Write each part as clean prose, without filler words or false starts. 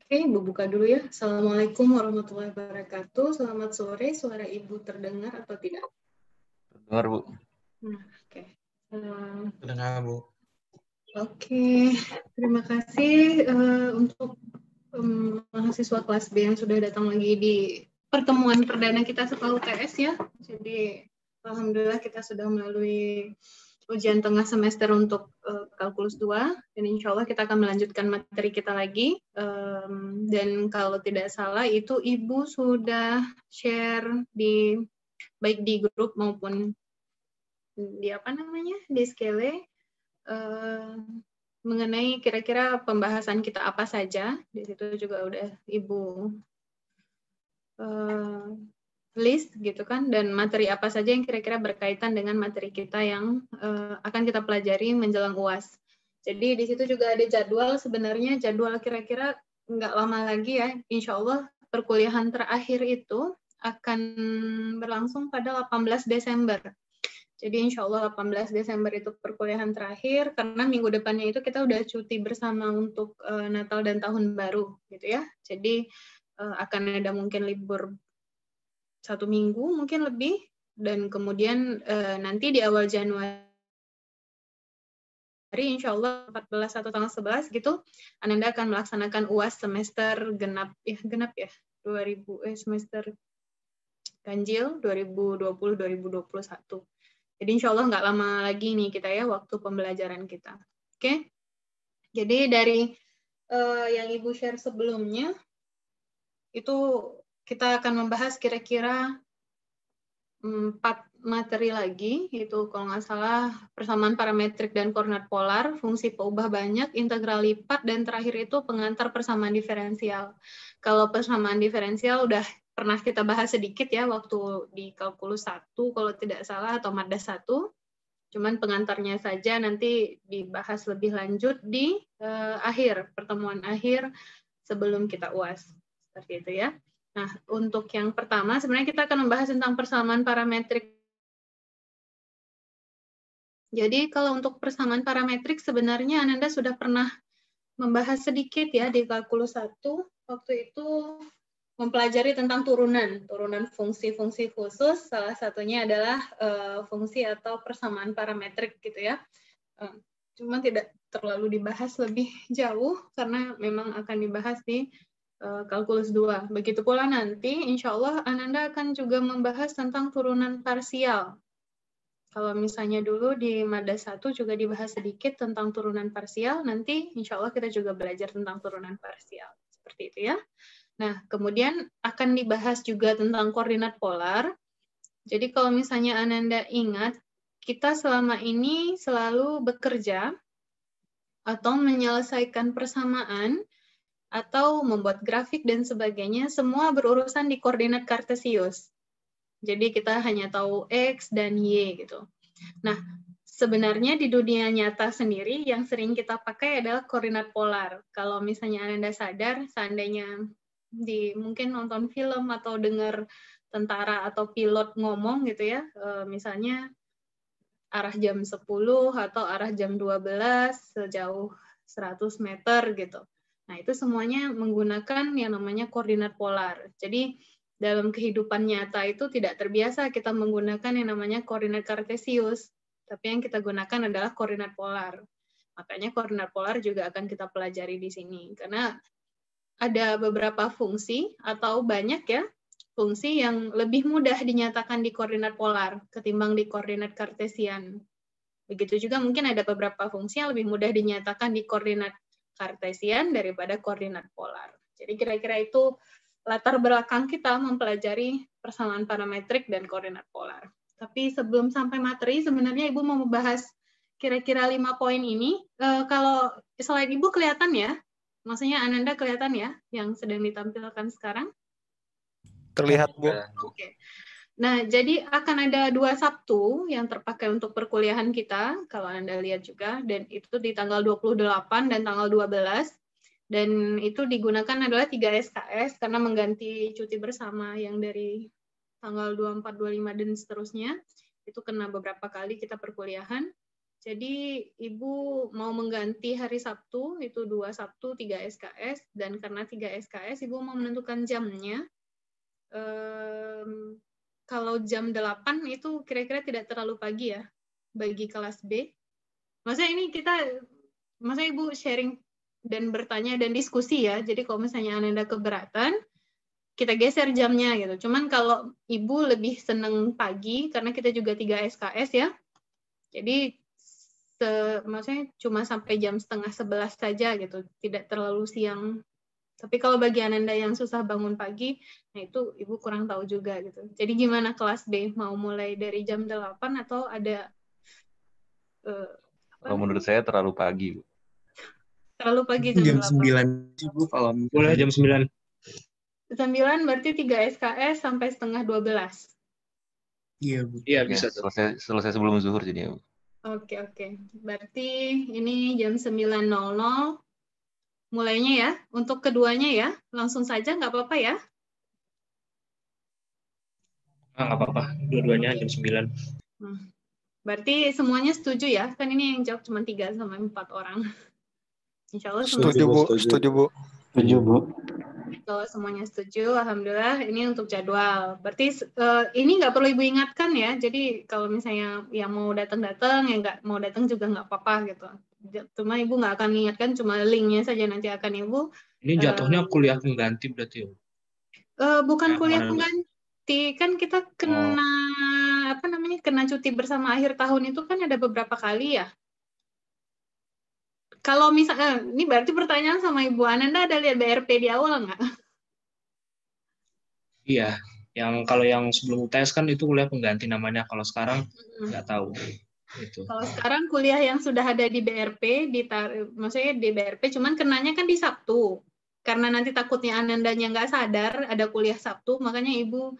Oke, Ibu buka dulu ya. Assalamualaikum warahmatullahi wabarakatuh. Selamat sore, suara Ibu terdengar atau tidak? Dengar, Bu. Nah, oke. Dengar, Bu. Oke, terima kasih untuk mahasiswa kelas B yang sudah datang lagi di pertemuan perdana kita setelah UTS ya. Jadi, alhamdulillah kita sudah melalui ujian tengah semester untuk kalkulus 2 dan insya Allah kita akan melanjutkan materi kita lagi dan kalau tidak salah itu Ibu sudah share baik di grup maupun di di Skele mengenai kira-kira pembahasan kita apa saja. Di situ juga udah Ibu list gitu kan, dan materi apa saja yang kira-kira berkaitan dengan materi kita yang akan kita pelajari menjelang UAS. Jadi di situ juga ada jadwal, sebenarnya jadwal kira-kira nggak lama lagi ya, insya Allah perkuliahan terakhir itu akan berlangsung pada 18 Desember. Jadi insya Allah 18 Desember itu perkuliahan terakhir, karena minggu depannya itu kita udah cuti bersama untuk Natal dan Tahun Baru gitu ya. Jadi akan ada mungkin libur 1 minggu mungkin lebih, dan kemudian nanti di awal Januari insya Allah 14 atau tanggal 11 gitu, Ananda akan melaksanakan UAS semester genap ya 2000 semester ganjil 2020-2021. Jadi insya Allah nggak lama lagi nih kita ya waktu pembelajaran kita. Oke, jadi dari yang Ibu share sebelumnya itu kita akan membahas kira-kira 4 materi lagi, itu kalau nggak salah persamaan parametrik dan koordinat polar, fungsi peubah banyak, integral lipat, dan terakhir itu pengantar persamaan diferensial. Kalau persamaan diferensial udah pernah kita bahas sedikit ya waktu di kalkulus 1 kalau tidak salah, atau mada 1. Cuman pengantarnya saja nanti dibahas lebih lanjut di pertemuan akhir sebelum kita UAS. Seperti itu ya. Nah, untuk yang pertama, sebenarnya kita akan membahas tentang persamaan parametrik. Jadi, kalau untuk persamaan parametrik, sebenarnya Ananda sudah pernah membahas sedikit ya di kalkulus 1. Waktu itu mempelajari tentang turunan fungsi-fungsi khusus, salah satunya adalah fungsi atau persamaan parametrik gitu ya. Cuma tidak terlalu dibahas lebih jauh, karena memang akan dibahas di kalkulus 2. Begitu pula nanti, insya Allah Ananda akan juga membahas tentang turunan parsial. Kalau misalnya dulu di mada 1 juga dibahas sedikit tentang turunan parsial, nanti insya Allah kita juga belajar tentang turunan parsial. Seperti itu ya. Nah, kemudian akan dibahas juga tentang koordinat polar. Jadi kalau misalnya Ananda ingat, kita selama ini selalu bekerja atau menyelesaikan persamaan atau membuat grafik dan sebagainya, semua berurusan di koordinat kartesius. Jadi kita hanya tahu X dan Y gitu. Nah, sebenarnya di dunia nyata sendiri yang sering kita pakai adalah koordinat polar. Kalau misalnya Anda sadar, seandainya mungkin nonton film atau dengar tentara atau pilot ngomong gitu ya, misalnya arah jam 10 atau arah jam 12 sejauh 100 meter gitu. Nah, itu semuanya menggunakan yang namanya koordinat polar. Jadi, dalam kehidupan nyata itu tidak terbiasa kita menggunakan yang namanya koordinat kartesius, tapi yang kita gunakan adalah koordinat polar. Makanya koordinat polar juga akan kita pelajari di sini, karena ada beberapa fungsi atau banyak ya fungsi yang lebih mudah dinyatakan di koordinat polar ketimbang di koordinat kartesian. Begitu juga mungkin ada beberapa fungsi yang lebih mudah dinyatakan di koordinat kartesian daripada koordinat polar. Jadi kira-kira itu latar belakang kita mempelajari persamaan parametrik dan koordinat polar. Tapi sebelum sampai materi, sebenarnya Ibu mau membahas kira-kira 5 poin ini. Kalau slide Ibu kelihatan ya? Maksudnya Ananda kelihatan ya yang sedang ditampilkan sekarang? Terlihat, Bu. Oke. Nah, jadi akan ada 2 Sabtu yang terpakai untuk perkuliahan kita, kalau Anda lihat juga, dan itu di tanggal 28 dan tanggal 12, dan itu digunakan adalah 3 SKS, karena mengganti cuti bersama yang dari tanggal 24, 25, dan seterusnya, itu kena beberapa kali kita perkuliahan. Jadi Ibu mau mengganti hari Sabtu, itu 2 Sabtu, 3 SKS, dan karena 3 SKS, Ibu mau menentukan jamnya. Kalau jam 8 itu kira-kira tidak terlalu pagi ya, bagi kelas B. Maksudnya Ibu sharing dan bertanya dan diskusi ya, jadi kalau misalnya Ananda keberatan, kita geser jamnya gitu. Cuman kalau Ibu lebih seneng pagi, karena kita juga 3 SKS ya, jadi maksudnya cuma sampai jam 10:30 saja gitu, tidak terlalu siang. Tapi kalau bagi Ananda yang susah bangun pagi, nah itu Ibu kurang tahu juga gitu. Jadi gimana kelas B? Mau mulai dari jam 8 atau ada Kalau menurut saya terlalu pagi, Bu. terlalu pagi Jam 8? 9 sih, Bu, kalau Boleh jam 9. 9 berarti 3 SKS sampai 11:30. Iya, Bu. Iya, bisa tuh. Selesai sebelum zuhur jadi. Oke. Berarti ini jam 9.00 mulainya ya. Untuk keduanya ya, langsung saja nggak apa-apa ya? Nggak apa-apa, dua-duanya jam 9. Berarti semuanya setuju ya? Kan ini yang jawab cuma 3-4 orang. Insya Allah Setuju, Bu. Setuju, Bu. Setuju, Bu. Kalau semuanya setuju, alhamdulillah ini untuk jadwal. Berarti ini nggak perlu Ibu ingatkan ya. Jadi kalau misalnya yang mau datang-datang, yang nggak mau datang juga nggak apa-apa gitu. Cuma Ibu nggak akan mengingatkan, cuma linknya saja nanti akan Ibu. Ini jatuhnya kuliah pengganti berarti ya? Bukan Ya, kuliah kemarin. pengganti, kan kita kena kena cuti bersama akhir tahun itu kan ada beberapa kali ya. Kalau misalnya, ini berarti pertanyaan sama Ibu Ananda, ada lihat BRP di awal nggak? Iya, kalau yang sebelum UTS kan itu kuliah pengganti namanya. Kalau sekarang nggak tahu. Itu. Kalau sekarang kuliah yang sudah ada di BRP, maksudnya di BRP, cuman kenanya kan di Sabtu. Karena nanti takutnya Anandanya nggak sadar ada kuliah Sabtu, makanya Ibu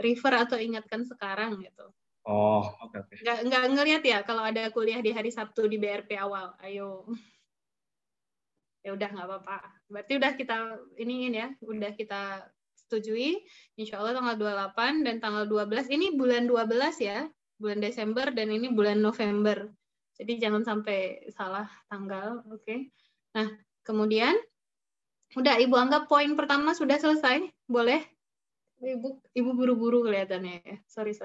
refer atau ingatkan sekarang gitu. Oh, oke. Nggak ngelihat ya kalau ada kuliah di hari Sabtu di BRP awal. Ayo. Ya udah nggak apa-apa. Berarti udah kita iniin ya, udah kita setujui. Insya Allah tanggal 28 dan tanggal 12. Ini bulan 12 ya, bulan Desember, dan ini bulan November. Jadi jangan sampai salah tanggal. Oke. Nah, kemudian udah Ibu anggap poin pertama sudah selesai. Boleh? Ibu buru-buru kelihatannya ya. Sorry.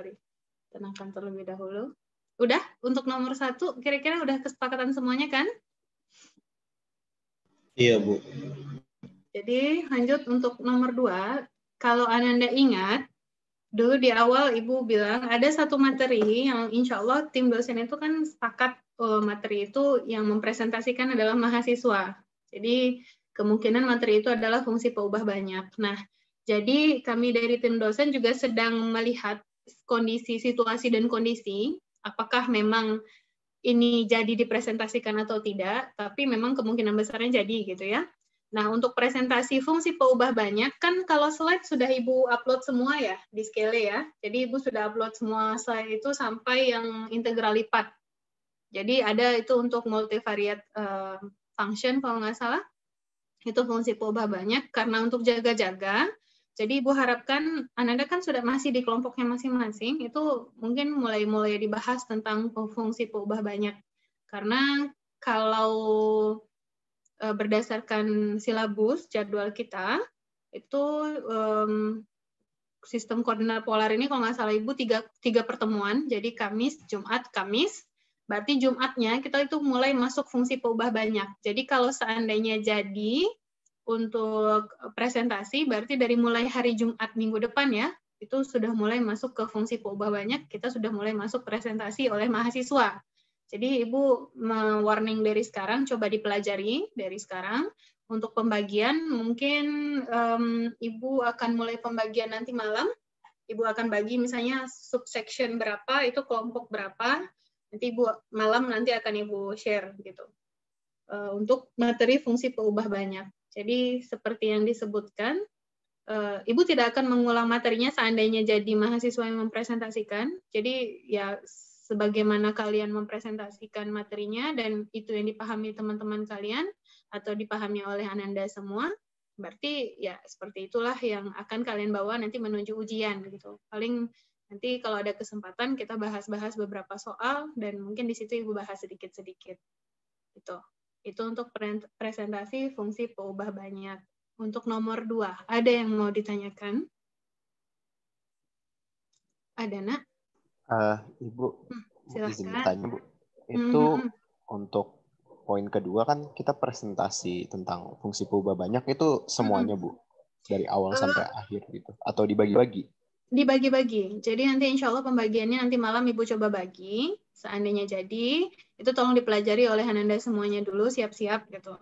Tenangkan terlebih dahulu. Udah? Untuk nomor 1, kira-kira udah kesepakatan semuanya kan? Iya, Bu. Jadi lanjut untuk nomor 2. Kalau Ananda ingat, dulu di awal Ibu bilang ada satu materi yang insya Allah tim dosen itu kan sepakat materi itu yang mempresentasikan adalah mahasiswa. Jadi kemungkinan materi itu adalah fungsi peubah banyak. Nah, jadi kami dari tim dosen juga sedang melihat kondisi, situasi dan kondisi, apakah memang ini jadi dipresentasikan atau tidak, tapi memang kemungkinan besarnya jadi gitu ya. Nah, untuk presentasi fungsi peubah banyak, kan kalau slide sudah Ibu upload semua ya, di Scale ya. Jadi Ibu sudah upload semua slide itu sampai yang integral lipat. Jadi ada itu untuk multivariate function kalau nggak salah. Itu fungsi peubah banyak, karena untuk jaga-jaga, jadi Ibu harapkan, Ananda kan sudah masih di kelompoknya masing-masing, itu mungkin mulai dibahas tentang fungsi peubah banyak. Karena kalau berdasarkan silabus jadwal kita, itu sistem koordinat polar ini kalau nggak salah Ibu 3 pertemuan, jadi Kamis, Jumat, Kamis. Berarti Jumatnya kita itu mulai masuk fungsi peubah banyak. Jadi kalau seandainya jadi untuk presentasi, berarti dari mulai hari Jumat minggu depan ya, itu sudah mulai masuk ke fungsi peubah banyak, kita sudah mulai masuk presentasi oleh mahasiswa. Jadi Ibu warning dari sekarang, coba dipelajari dari sekarang. Untuk pembagian, mungkin Ibu akan mulai pembagian nanti malam. Ibu akan bagi misalnya subsection berapa, itu kelompok berapa, nanti Ibu malam nanti akan Ibu share gitu. Untuk materi fungsi peubah banyak. Jadi seperti yang disebutkan, Ibu tidak akan mengulang materinya seandainya jadi mahasiswa yang mempresentasikan. Jadi ya sebagaimana kalian mempresentasikan materinya dan itu yang dipahami teman-teman kalian atau dipahami oleh Ananda semua, berarti ya seperti itulah yang akan kalian bawa nanti menuju ujian gitu. Paling Nanti kalau ada kesempatan kita bahas-bahas beberapa soal dan mungkin di situ Ibu bahas sedikit-sedikit. Itu untuk presentasi fungsi peubah banyak. Untuk nomor 2, ada yang mau ditanyakan? Ada, Nak? Ibu, silahkan. izin bertanya, Bu. Itu untuk poin kedua kan kita presentasi tentang fungsi peubah banyak itu semuanya, Bu? Dari awal sampai akhir gitu? Atau dibagi-bagi? Dibagi-bagi. Jadi nanti insya Allah pembagiannya nanti malam Ibu coba bagi. Seandainya jadi, itu tolong dipelajari oleh Ananda semuanya dulu, siap-siap gitu.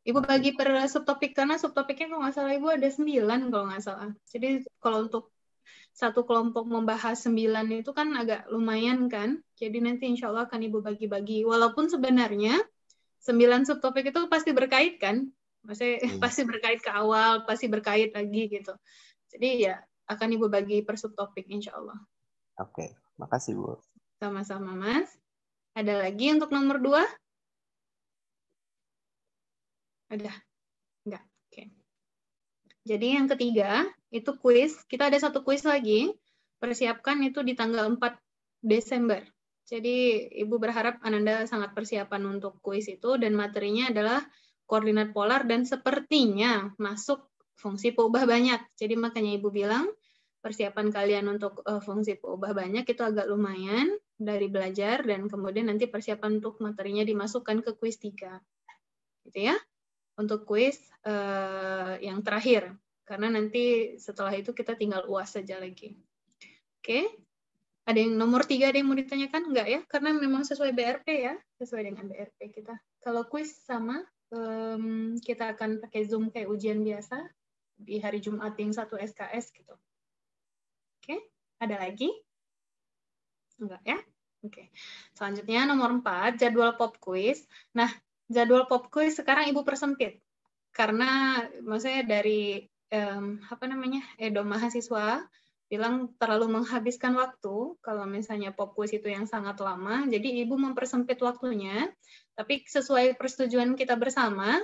Ibu bagi per subtopik, karena subtopiknya kalau nggak salah Ibu ada 9 kalau nggak salah. Jadi kalau untuk satu kelompok membahas 9 itu kan agak lumayan kan. Jadi nanti insya Allah akan Ibu bagi-bagi. Walaupun sebenarnya 9 subtopik itu pasti berkait kan. Maksudnya pasti berkait ke awal, pasti berkait lagi gitu. Jadi ya akan Ibu bagi per subtopik insya Allah. Oke, makasih Bu. Sama-sama Mas. Ada lagi untuk nomor 2? Ada? Enggak. Oke. Jadi yang ketiga, itu kuis. Kita ada satu kuis lagi. Persiapkan itu di tanggal 4 Desember. Jadi Ibu berharap Ananda sangat persiapan untuk kuis itu dan materinya adalah koordinat polar dan sepertinya masuk fungsi peubah banyak. Jadi makanya Ibu bilang persiapan kalian untuk fungsi peubah banyak itu agak lumayan dari belajar dan kemudian nanti persiapan untuk materinya dimasukkan ke kuis 3. Gitu ya. Untuk kuis yang terakhir. Karena nanti setelah itu kita tinggal UAS saja lagi. Oke. Ada yang nomor 3 ada yang mau ditanyakan? Enggak ya? Karena memang sesuai BRP ya. Sesuai dengan BRP kita. Kalau kuis sama, kita akan pakai Zoom kayak ujian biasa. Di hari Jumat yang 1 SKS gitu. Oke. Ada lagi? Enggak ya? Oke. Selanjutnya nomor 4, jadwal pop quiz. Nah, jadwal pop quiz sekarang Ibu persempit. Karena maksudnya dari Edo mahasiswa bilang terlalu menghabiskan waktu kalau misalnya pop quiz itu yang sangat lama. Jadi Ibu mempersempit waktunya, tapi sesuai persetujuan kita bersama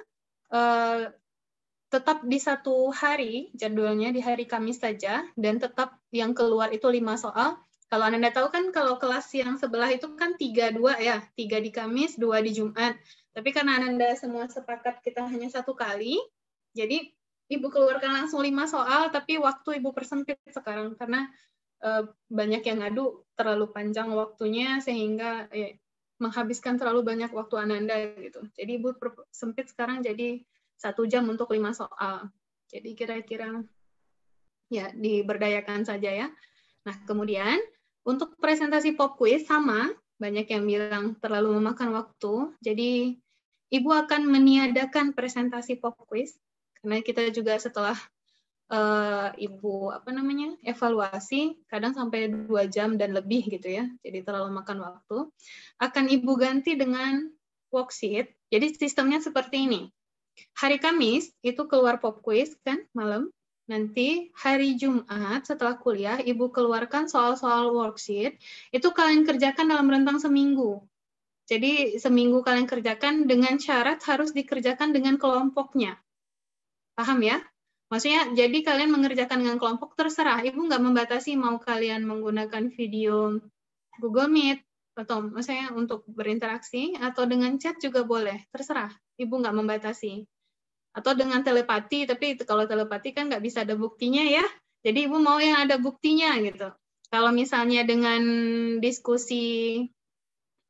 tetap di satu hari jadwalnya di hari Kamis saja dan tetap yang keluar itu 5 soal. Kalau Anda tahu kan kalau kelas yang sebelah itu kan 3-2 ya, 3 di Kamis, 2 di Jumat. Tapi karena Anda semua sepakat kita hanya 1 kali, jadi Ibu keluarkan langsung 5 soal, tapi waktu Ibu persempit sekarang karena banyak yang ngadu terlalu panjang waktunya sehingga menghabiskan terlalu banyak waktu Ananda gitu. Jadi Ibu persempit sekarang jadi 1 jam untuk 5 soal. Jadi kira-kira ya diberdayakan saja ya. Nah, kemudian untuk presentasi pop quiz sama, banyak yang bilang terlalu memakan waktu. Jadi Ibu akan meniadakan presentasi pop quiz karena kita juga setelah Ibu evaluasi kadang sampai 2 jam dan lebih gitu ya. Jadi terlalu makan waktu. Akan Ibu ganti dengan worksheet. Jadi sistemnya seperti ini. Hari Kamis itu keluar pop quiz kan malam. Nanti hari Jumat setelah kuliah Ibu keluarkan soal-soal worksheet. Itu kalian kerjakan dalam rentang seminggu. Jadi seminggu kalian kerjakan dengan syarat harus dikerjakan dengan kelompoknya. Paham ya? Maksudnya jadi kalian mengerjakan dengan kelompok terserah. Ibu nggak membatasi mau kalian menggunakan video Google Meet atau misalnya untuk berinteraksi atau dengan chat juga boleh. Terserah. Ibu nggak membatasi. Atau dengan telepati, tapi kalau telepati kan nggak bisa ada buktinya ya. Jadi Ibu mau yang ada buktinya gitu. Kalau misalnya dengan diskusi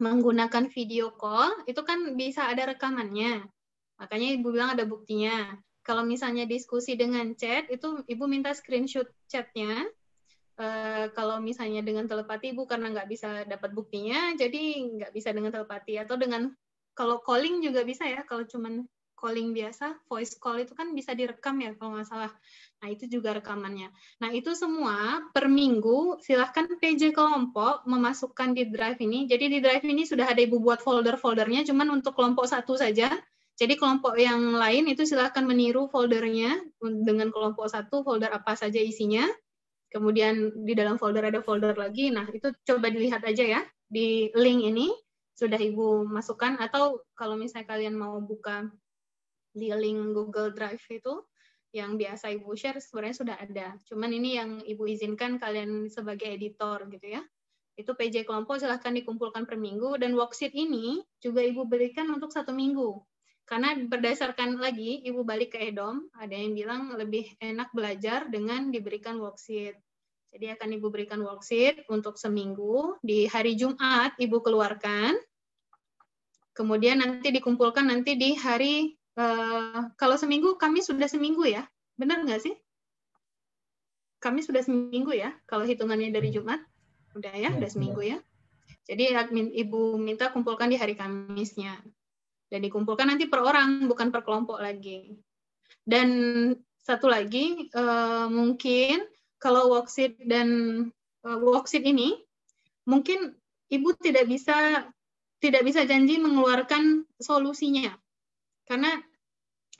menggunakan video call, itu kan bisa ada rekamannya. Makanya Ibu bilang ada buktinya. Kalau misalnya diskusi dengan chat, itu Ibu minta screenshot chatnya. Kalau misalnya dengan telepati Ibu karena nggak bisa dapat buktinya, jadi nggak bisa dengan telepati. Atau dengan, kalau calling juga bisa ya, kalau cuman calling biasa, voice call itu kan bisa direkam ya kalau nggak salah. Nah itu juga rekamannya. Nah itu semua per minggu silahkan PJ kelompok memasukkan di drive ini. Jadi di drive ini sudah ada Ibu buat folder-foldernya, cuman untuk kelompok 1 saja. Jadi kelompok yang lain itu silahkan meniru foldernya dengan kelompok 1, folder apa saja isinya. Kemudian di dalam folder ada folder lagi. Nah itu coba dilihat aja ya di link ini sudah Ibu masukkan. Atau kalau misalnya kalian mau buka di link Google Drive itu yang biasa Ibu share sebenarnya sudah ada. Cuman ini yang Ibu izinkan kalian sebagai editor gitu ya. Itu PJ kelompok silahkan dikumpulkan per minggu, dan worksheet ini juga Ibu berikan untuk 1 minggu. Karena berdasarkan lagi, Ibu balik ke EDOM, ada yang bilang lebih enak belajar dengan diberikan worksheet. Jadi akan Ibu berikan worksheet untuk seminggu, di hari Jumat Ibu keluarkan, kemudian nanti dikumpulkan nanti di hari, kalau seminggu, kami sudah seminggu ya, benar nggak sih? Kami sudah seminggu ya, kalau hitungannya dari Jumat, udah ya, udah seminggu ya. Jadi admin Ibu minta kumpulkan di hari Kamisnya. Dan dikumpulkan nanti per orang, bukan per kelompok lagi. Dan satu lagi, mungkin kalau worksheet dan worksheet ini, mungkin Ibu tidak bisa janji mengeluarkan solusinya. Karena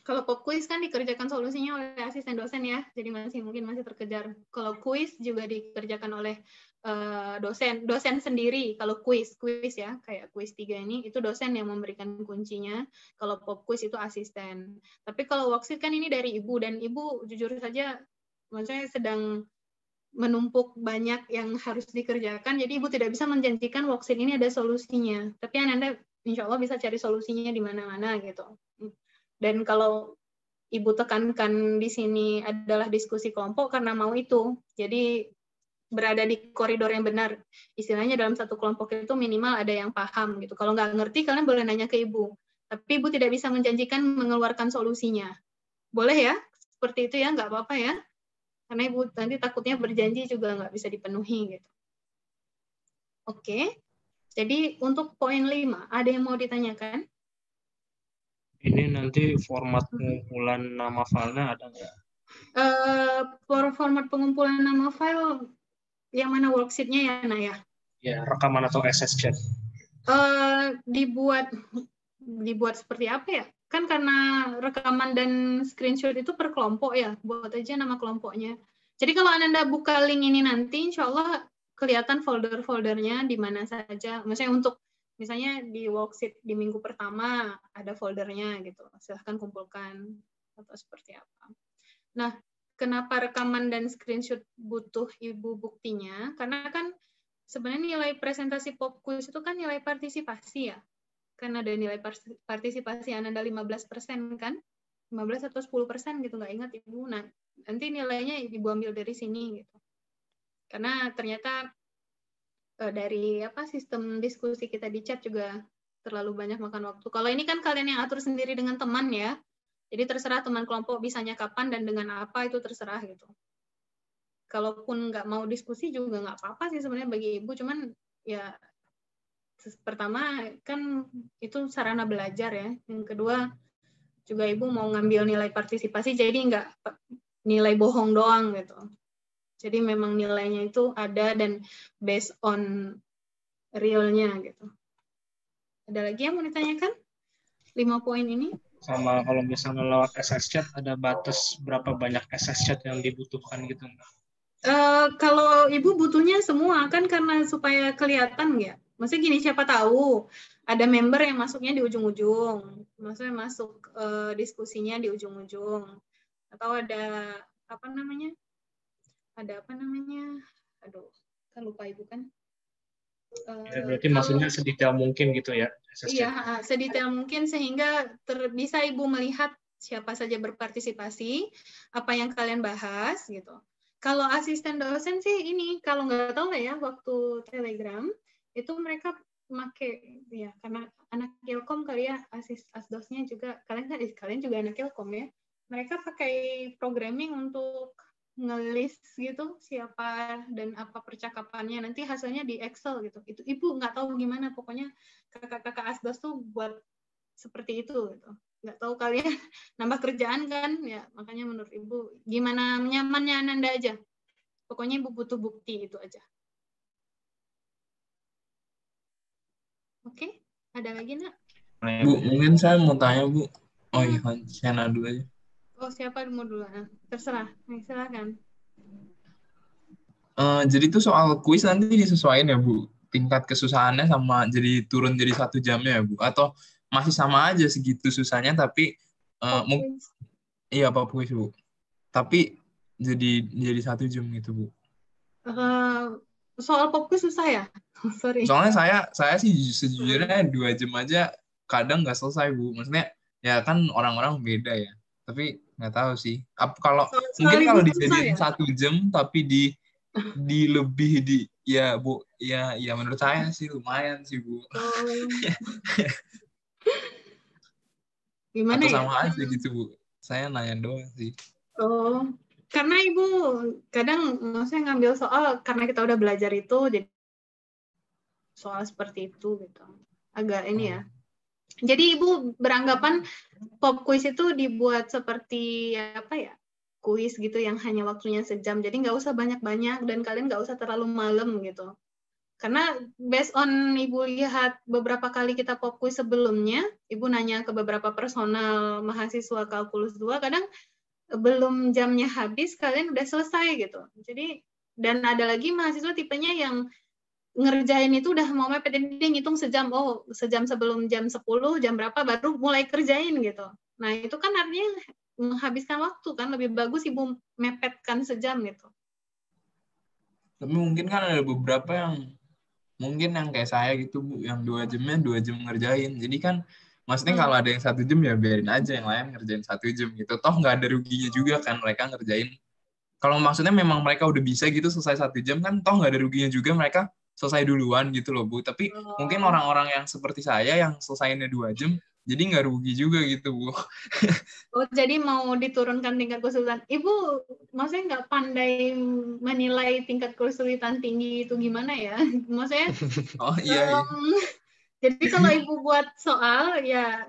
kalau pop quiz kan dikerjakan solusinya oleh asisten dosen ya, jadi mungkin masih terkejar. Kalau kuis juga dikerjakan oleh dosen sendiri. Kalau kuis ya, kayak kuis 3 ini, itu dosen yang memberikan kuncinya. Kalau pop quiz itu asisten. Tapi kalau worksheet kan ini dari Ibu, dan Ibu jujur saja, maksudnya sedang menumpuk banyak yang harus dikerjakan, jadi Ibu tidak bisa menjanjikan worksheet ini ada solusinya. Tapi Anda insya Allah bisa cari solusinya di mana-mana gitu. Dan kalau Ibu tekankan di sini adalah diskusi kelompok karena mau itu. Jadi berada di koridor yang benar. Istilahnya dalam satu kelompok itu minimal ada yang paham gitu. Kalau nggak ngerti, kalian boleh nanya ke Ibu. Tapi Ibu tidak bisa menjanjikan mengeluarkan solusinya. Boleh ya? Seperti itu ya, nggak apa-apa ya. Karena Ibu nanti takutnya berjanji juga nggak bisa dipenuhi gitu. Oke. Jadi untuk poin 5, ada yang mau ditanyakan? Ini nanti format pengumpulan nama filenya ada nggak? Format pengumpulan nama file yang mana worksheet-nya ya, Naya? Ya, rekaman atau SSChat. Dibuat seperti apa ya? Kan karena rekaman dan screenshot itu per kelompok ya, buat aja nama kelompoknya. Jadi kalau Anda buka link ini nanti, insya Allah kelihatan folder-foldernya di mana saja. Maksudnya untuk misalnya di worksheet di minggu pertama ada foldernya gitu, silahkan kumpulkan atau seperti apa. Nah, kenapa rekaman dan screenshot butuh Ibu buktinya? Karena kan sebenarnya nilai presentasi pop quiz itu kan nilai partisipasi ya. Kan ada nilai partisipasi Anda 15% kan? 15 atau 10% gitu, nggak ingat Ibu. Nah, nanti nilainya Ibu ambil dari sini gitu. Karena ternyata dari sistem diskusi kita di chat juga terlalu banyak makan waktu. Kalau ini kan kalian yang atur sendiri dengan teman ya. Jadi terserah teman kelompok bisanya kapan dan dengan apa, itu terserah gitu. Kalaupun nggak mau diskusi juga nggak apa-apa sih sebenarnya bagi Ibu. Cuman ya pertama kan itu sarana belajar ya. Yang kedua juga Ibu mau ngambil nilai partisipasi, jadi nggak nilai bohong doang gitu. Jadi memang nilainya itu ada dan based on realnya gitu. Ada lagi yang mau ditanyakan? 5 poin ini? Sama kalau misalnya lewat SSChat, ada batas berapa banyak SSChat yang dibutuhkan gitu nggak? Kalau Ibu butuhnya semua, kan karena supaya kelihatan ya. Maksudnya gini, siapa tahu ada member yang masuknya di ujung-ujung. Maksudnya masuk diskusinya di ujung-ujung. Atau ada aduh, kan lupa Ibu kan. Ya, berarti maksudnya sedetail mungkin gitu ya? SSChat. Iya, sedetail mungkin sehingga bisa Ibu melihat siapa saja berpartisipasi, apa yang kalian bahas gitu. Kalau asisten dosen sih ini, kalau nggak tahu lah ya, waktu Telegram, itu mereka pakai, ya karena anak Ilkom kali ya, asdosnya juga, kalian juga anak Ilkom ya, mereka pakai programming untuk nge-list gitu siapa dan apa percakapannya, nanti hasilnya di Excel gitu. Itu Ibu nggak tahu gimana, pokoknya kakak-kakak asdos tuh buat seperti itu gitu. Nggak tahu kalian nambah kerjaan kan ya, makanya menurut Ibu gimana nyamannya Ananda aja, pokoknya Ibu butuh bukti itu aja. Oke, ada lagi nak? Bu, mungkin saya mau tanya Bu. Oh iya, Shana dulu aja. Oh, siapa mau dulu? Terserah, silakan. Jadi itu soal kuis nanti disesuaikan ya Bu, tingkat kesusahannya sama jadi turun jadi 1 jamnya ya Bu, atau masih sama aja segitu susahnya tapi iya Pak kuis Bu. tapi jadi 1 jam gitu, Bu. Soal pop quiz susah ya? Sorry. Soalnya saya sih sejujurnya 2 jam aja kadang nggak selesai, Bu. Maksudnya ya kan orang-orang beda ya. Tapi nggak tahu sih. Mungkin kalau dijadiin ya? 1 jam tapi di lebih ya Bu, ya menurut saya sih lumayan sih, Bu. Gimana atau ya? Sama aja gitu, Bu. Saya nanya doang sih. Karena Ibu kadang maksudnya ngambil soal karena kita udah belajar itu, jadi soal seperti itu gitu. Agak ini ya. Jadi Ibu beranggapan pop quiz itu dibuat seperti apa ya? Kuis gitu yang hanya waktunya sejam. Jadi nggak usah banyak-banyak dan kalian nggak usah terlalu malam gitu. Karena based on Ibu lihat beberapa kali kita pop quiz sebelumnya, Ibu nanya ke beberapa personal mahasiswa kalkulus 2, kadang belum jamnya habis kalian udah selesai gitu. Jadi dan ada lagi mahasiswa tipenya yang ngerjain itu udah mau mepet, dia ngitung sejam sebelum jam 10 jam berapa baru mulai kerjain gitu. Nah itu kan artinya menghabiskan waktu kan, lebih bagus Ibu mepetkan sejam gitu. Tapi mungkin kan ada beberapa yang mungkin yang kayak saya gitu, Bu, yang 2 jamnya 2 jam ngerjain. Jadi kan maksudnya kalau ada yang 1 jam ya biarin aja yang lain ngerjain 1 jam gitu. Toh nggak ada ruginya juga kan mereka ngerjain. Kalau maksudnya memang mereka udah bisa gitu selesai 1 jam kan toh nggak ada ruginya juga mereka selesai duluan gitu loh, Bu. Tapi mungkin orang-orang yang seperti saya yang selesainya 2 jam jadi nggak rugi juga gitu, Bu. Jadi mau diturunkan tingkat kesulitan. Ibu maksudnya nggak pandai menilai tingkat kesulitan tinggi itu gimana ya? Maksudnya iya. Jadi kalau Ibu buat soal ya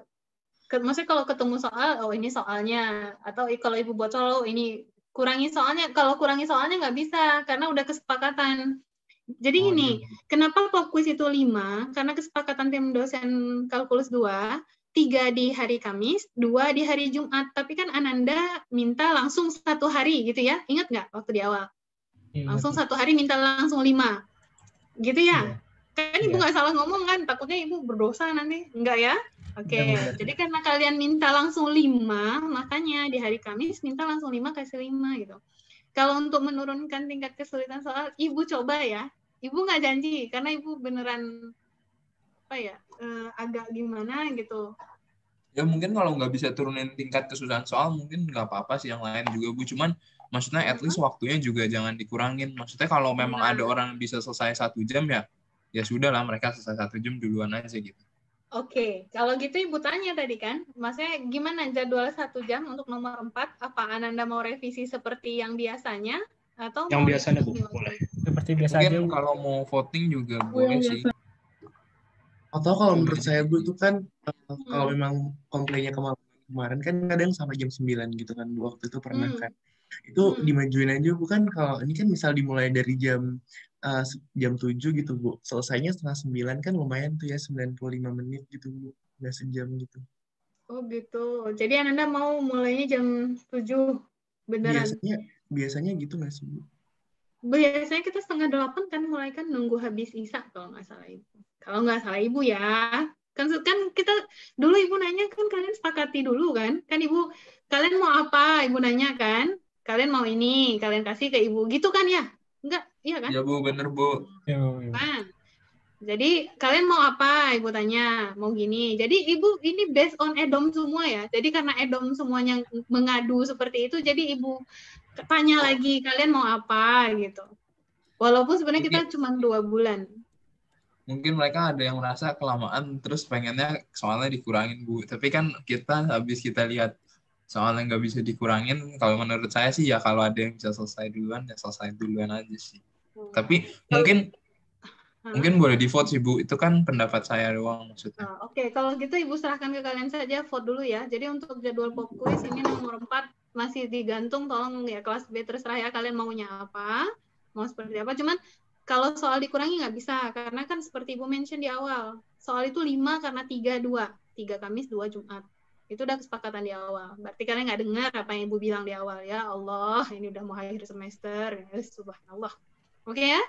maksudnya kalau ketemu soal ini soalnya, atau kalau Ibu buat soal ini kurangi soalnya. Kalau kurangi soalnya nggak bisa karena udah kesepakatan. Jadi gini, kenapa pop quiz itu 5? Karena kesepakatan tim dosen kalkulus 2, 3 di hari Kamis, 2 di hari Jumat. Tapi kan Ananda minta langsung 1 hari gitu ya. Ingat nggak waktu di awal? Langsung 1 hari minta langsung 5. Gitu ya? Kan Ibu nggak salah ngomong kan? Takutnya Ibu berdosa nanti. Enggak ya? Oke. Jadi karena kalian minta langsung 5, makanya di hari Kamis minta langsung 5 kasih 5 gitu. Kalau untuk menurunkan tingkat kesulitan soal, Ibu coba ya. Ibu nggak janji, karena Ibu beneran agak gimana gitu. Ya mungkin kalau nggak bisa turunin tingkat kesusahan soal, mungkin nggak apa-apa sih yang lain juga, Bu. Cuman maksudnya at least waktunya juga jangan dikurangin. Maksudnya kalau memang ada orang yang bisa selesai 1 jam ya sudah lah mereka selesai 1 jam duluan aja gitu. Oke, kalau gitu Ibu tanya tadi kan, maksudnya gimana jadwal 1 jam untuk nomor 4? Apa Ananda mau revisi seperti yang biasanya? Atau yang mau biasanya, Bu, boleh. Seperti biasa mungkin aja, Bu. Kalau mau voting juga boleh sih. Atau kalau menurut saya, Bu, itu kan kalau memang komplainnya kemarin kan kadang sampai jam 9 gitu kan, waktu itu pernah kan. Itu dimajuin aja, Bu, kan kalau ini kan misal dimulai dari jam 7 gitu, Bu. Selesainya 8:30 kan lumayan tuh ya, 95 menit gitu, Bu. Nggak sejam gitu. Oh gitu. Jadi Ananda mau mulainya jam 7 beneran? Biasanya gitu nggak sih, Bu? Biasanya kita 7:30 kan mulai kan, nunggu habis Isya kalau nggak salah Ibu. Kalau nggak salah Ibu ya. Kan kita dulu Ibu nanya kan, kalian sepakati dulu kan. Kan Ibu, kalian mau apa? Ibu nanya kan. Kalian mau ini, kalian kasih ke Ibu. Gitu kan ya? Enggak, iya kan? Ya, Bu, bener, Bu. Nah, jadi kalian mau apa? Ibu tanya, mau gini. Jadi Ibu ini based on EDOM semua ya. Jadi karena EDOM semuanya mengadu seperti itu, jadi Ibu tanya lagi, kalian mau apa gitu. Walaupun sebenarnya kita cuma 2 bulan. Mungkin mereka ada yang merasa kelamaan, terus pengennya soalnya dikurangin, Bu. Tapi kan habis kita lihat soalnya nggak bisa dikurangin, kalau menurut saya sih ya kalau ada yang bisa selesai duluan, ya selesai duluan aja sih. Tapi mungkin boleh di vote sih, Bu. Itu kan pendapat saya doang maksudnya. Oke, kalau gitu Ibu serahkan ke kalian saja, vote dulu ya. Jadi untuk jadwal pop quiz ini nomor 4 masih digantung, tolong ya kelas B terserah ya kalian maunya apa, mau seperti apa. Cuman kalau soal dikurangi nggak bisa, karena kan seperti Ibu mention di awal, soal itu 5 karena 3-2, 3 Kamis, 2 Jumat. Itu udah kesepakatan di awal. Berarti kalian nggak dengar apa yang Ibu bilang di awal. Ya Allah, ini udah mau akhir semester. Subhanallah. Oke ya?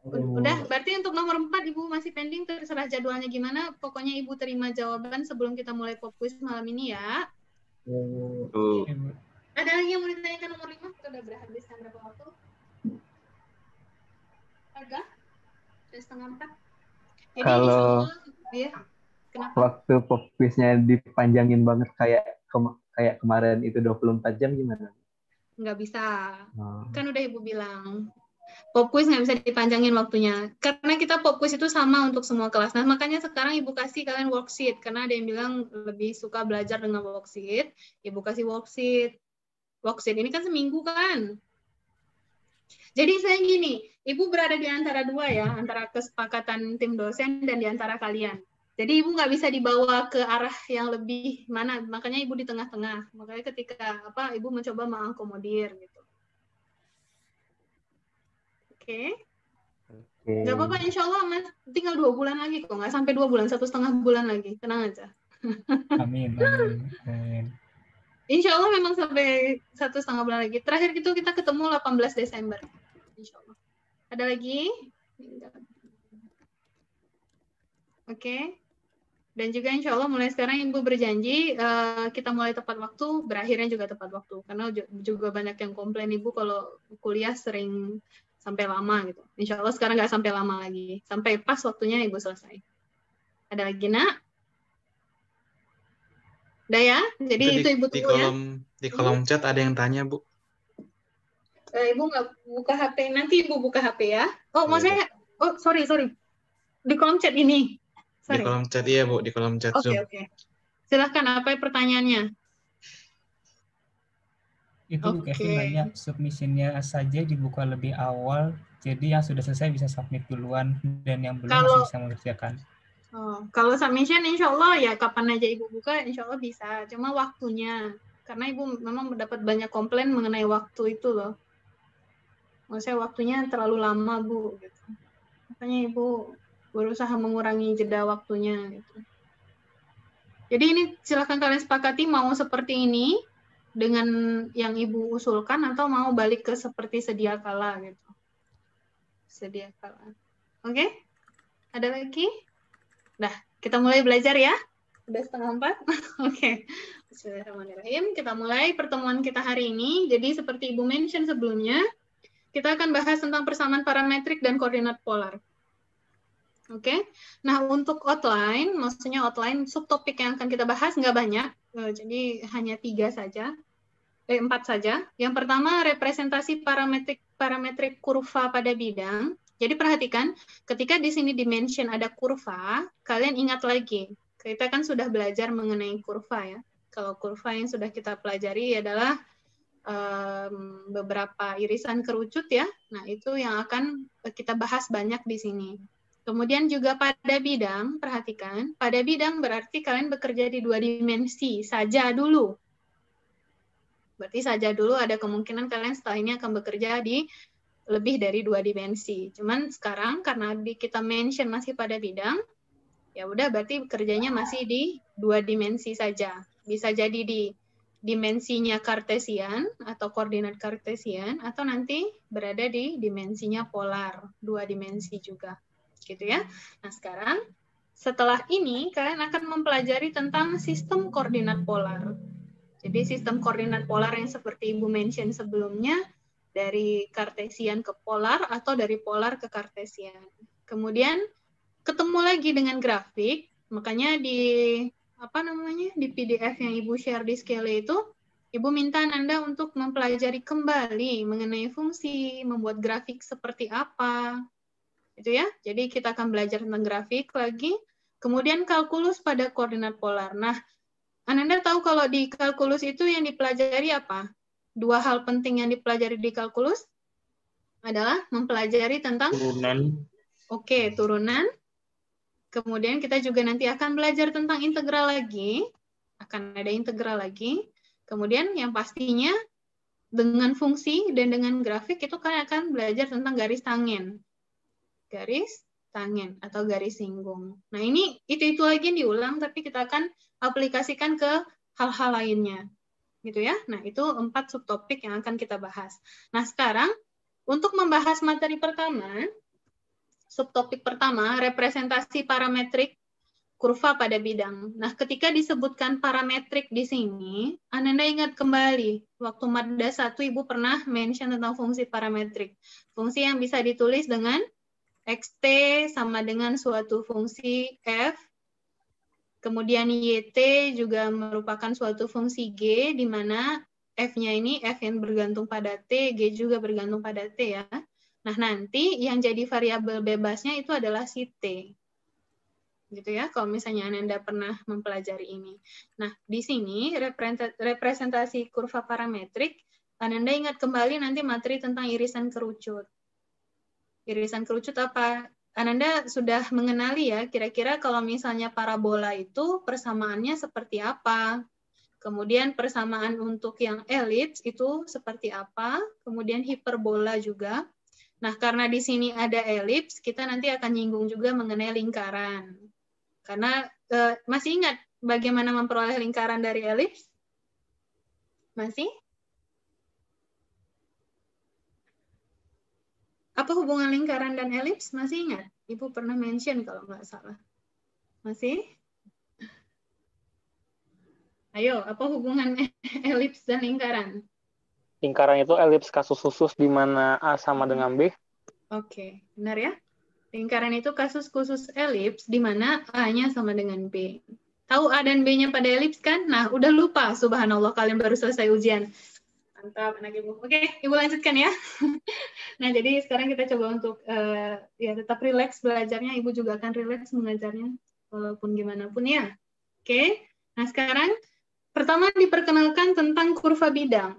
Udah, berarti untuk nomor 4 Ibu masih pending, terserah jadwalnya gimana. Pokoknya Ibu terima jawaban sebelum kita mulai pop quiz malam ini ya. Ada lagi yang mau ditanyakan nomor 5? Kita udah berhabiskan berapa waktu? Agak? Sudah 3:30. Jadi Kalau ya, kenapa? waktu pop quiznya dipanjangin banget kayak kemarin itu 24 jam gimana? Nggak bisa. Oh. Kan udah Ibu bilang. Pop quiz nggak bisa dipanjangin waktunya. Karena kita pop quiz itu sama untuk semua kelas. Nah, makanya sekarang Ibu kasih kalian worksheet. Karena ada yang bilang lebih suka belajar dengan worksheet. Ibu kasih worksheet. Worksheet ini kan seminggu kan. Jadi saya gini, Ibu berada di antara dua ya, antara kesepakatan tim dosen dan di antara kalian. Jadi Ibu nggak bisa dibawa ke arah yang lebih mana, makanya Ibu di tengah-tengah. Makanya ketika Ibu mencoba mengakomodir gitu. Oke. Nggak apa-apa, insya Allah Mas, tinggal 2 bulan lagi kok, nggak sampai 2 bulan, 1,5 bulan lagi, tenang aja. Amin. Insya Allah memang sampai 1,5 bulan lagi. Terakhir itu kita ketemu 18 Desember. Insya Allah. Ada lagi? Oke. Dan juga insya Allah mulai sekarang Ibu berjanji kita mulai tepat waktu, berakhirnya juga tepat waktu. Karena juga banyak yang komplain Ibu kalau kuliah sering sampai lama gitu. Insya Allah sekarang nggak sampai lama lagi. Sampai pas waktunya Ibu selesai. Ada lagi, Nak? Udah ya? Jadi itu Ibu tunggu ya. Di kolom chat ada yang tanya, Bu. Ibu nggak buka HP. Nanti Ibu buka HP ya. Oh, maksudnya, sorry. Di kolom chat ini. Sorry. Di kolom chat, iya, Bu. Di kolom chat Zoom. Oke. Silahkan, apa pertanyaannya? Ibu Kevin nanya, submission-nya saja dibuka lebih awal, jadi yang sudah selesai bisa submit duluan, dan yang belum masih bisa mengerjakan. Kalau submission insya Allah ya kapan aja Ibu buka insya Allah bisa, cuma waktunya karena Ibu memang mendapat banyak komplain mengenai waktu itu loh, maksudnya waktunya terlalu lama Bu gitu. Makanya Ibu berusaha mengurangi jeda waktunya gitu. Jadi ini silakan kalian sepakati mau seperti ini dengan yang Ibu usulkan atau mau balik ke seperti sedia kala gitu. Sedia kala. Oke? Ada lagi? Nah, kita mulai belajar ya. Udah 3:30. Oke. Bismillahirrahmanirrahim. Kita mulai pertemuan kita hari ini. Jadi seperti Ibu mention sebelumnya, kita akan bahas tentang persamaan parametrik dan koordinat polar. Oke. Nah, untuk outline, maksudnya outline subtopik yang akan kita bahas nggak banyak. Jadi hanya 4 saja. Yang pertama, representasi parametrik kurva pada bidang. Jadi perhatikan, ketika di sini dimension ada kurva, kalian ingat lagi, kita kan sudah belajar mengenai kurva ya. Kalau kurva yang sudah kita pelajari adalah beberapa irisan kerucut ya. Nah, itu yang akan kita bahas banyak di sini. Kemudian juga pada bidang, perhatikan, pada bidang berarti kalian bekerja di 2 dimensi saja dulu. Berarti saja dulu ada kemungkinan kalian setelah ini akan bekerja di lebih dari 2 dimensi. Cuman sekarang karena kita mention masih pada bidang, ya udah berarti kerjanya masih di 2 dimensi saja. Bisa jadi di dimensinya kartesian atau koordinat kartesian, atau nanti berada di dimensinya polar, 2 dimensi juga. Gitu ya. Nah sekarang setelah ini kalian akan mempelajari tentang sistem koordinat polar. Jadi sistem koordinat polar yang seperti Ibu mention sebelumnya, dari kartesian ke polar atau dari polar ke kartesian. Kemudian ketemu lagi dengan grafik, makanya di di PDF yang Ibu share di Skele itu, Ibu minta Anda untuk mempelajari kembali mengenai fungsi, membuat grafik seperti apa. Itu ya. Jadi kita akan belajar tentang grafik lagi. Kemudian kalkulus pada koordinat polar. Nah, Anda tahu kalau di kalkulus itu yang dipelajari apa? 2 hal penting yang dipelajari di kalkulus adalah mempelajari tentang turunan. Oke, turunan. Kemudian kita juga nanti akan belajar tentang integral lagi. Akan ada integral lagi. Kemudian yang pastinya dengan fungsi dan dengan grafik itu kalian akan belajar tentang garis tangen. Garis tangen atau garis singgung. Nah, ini itu lagi diulang tapi kita akan aplikasikan ke hal-hal lainnya. Gitu ya. Nah, itu 4 subtopik yang akan kita bahas. Nah, sekarang untuk membahas materi pertama, subtopik pertama, representasi parametrik kurva pada bidang. Nah, ketika disebutkan parametrik di sini, Ananda ingat kembali, waktu Madda 1 Ibu pernah mention tentang fungsi parametrik. Fungsi yang bisa ditulis dengan xt sama dengan suatu fungsi f, kemudian yt juga merupakan suatu fungsi g, di mana f-nya ini f yang bergantung pada t, g juga bergantung pada t ya. Nah, nanti yang jadi variabel bebasnya itu adalah si t. Gitu ya, kalau misalnya Ananda pernah mempelajari ini. Nah, di sini representasi kurva parametrik, Ananda ingat kembali nanti materi tentang irisan kerucut. Irisan kerucut apa? Ananda sudah mengenali ya, kira-kira kalau misalnya parabola itu persamaannya seperti apa? Kemudian persamaan untuk yang elips itu seperti apa? Kemudian hiperbola juga. Nah, karena di sini ada elips, kita nanti akan nyinggung juga mengenai lingkaran. Karena masih ingat bagaimana memperoleh lingkaran dari elips? Masih? Apa hubungan lingkaran dan elips? Masih ingat? Ibu pernah mention kalau nggak salah. Masih? Ayo, apa hubungan elips dan lingkaran? Lingkaran itu elips kasus khusus di mana A sama dengan B. Oke, benar ya? Lingkaran itu kasus khusus elips di mana A-nya sama dengan B. Tahu A dan B-nya pada elips kan? Nah, udah lupa, subhanallah, kalian baru selesai ujian. Mantap, anak Ibu. Oke, Ibu lanjutkan ya. Nah, jadi sekarang kita coba untuk ya tetap rileks belajarnya. Ibu juga akan rileks mengajarnya, walaupun gimana pun ya. Oke, nah sekarang pertama diperkenalkan tentang kurva bidang.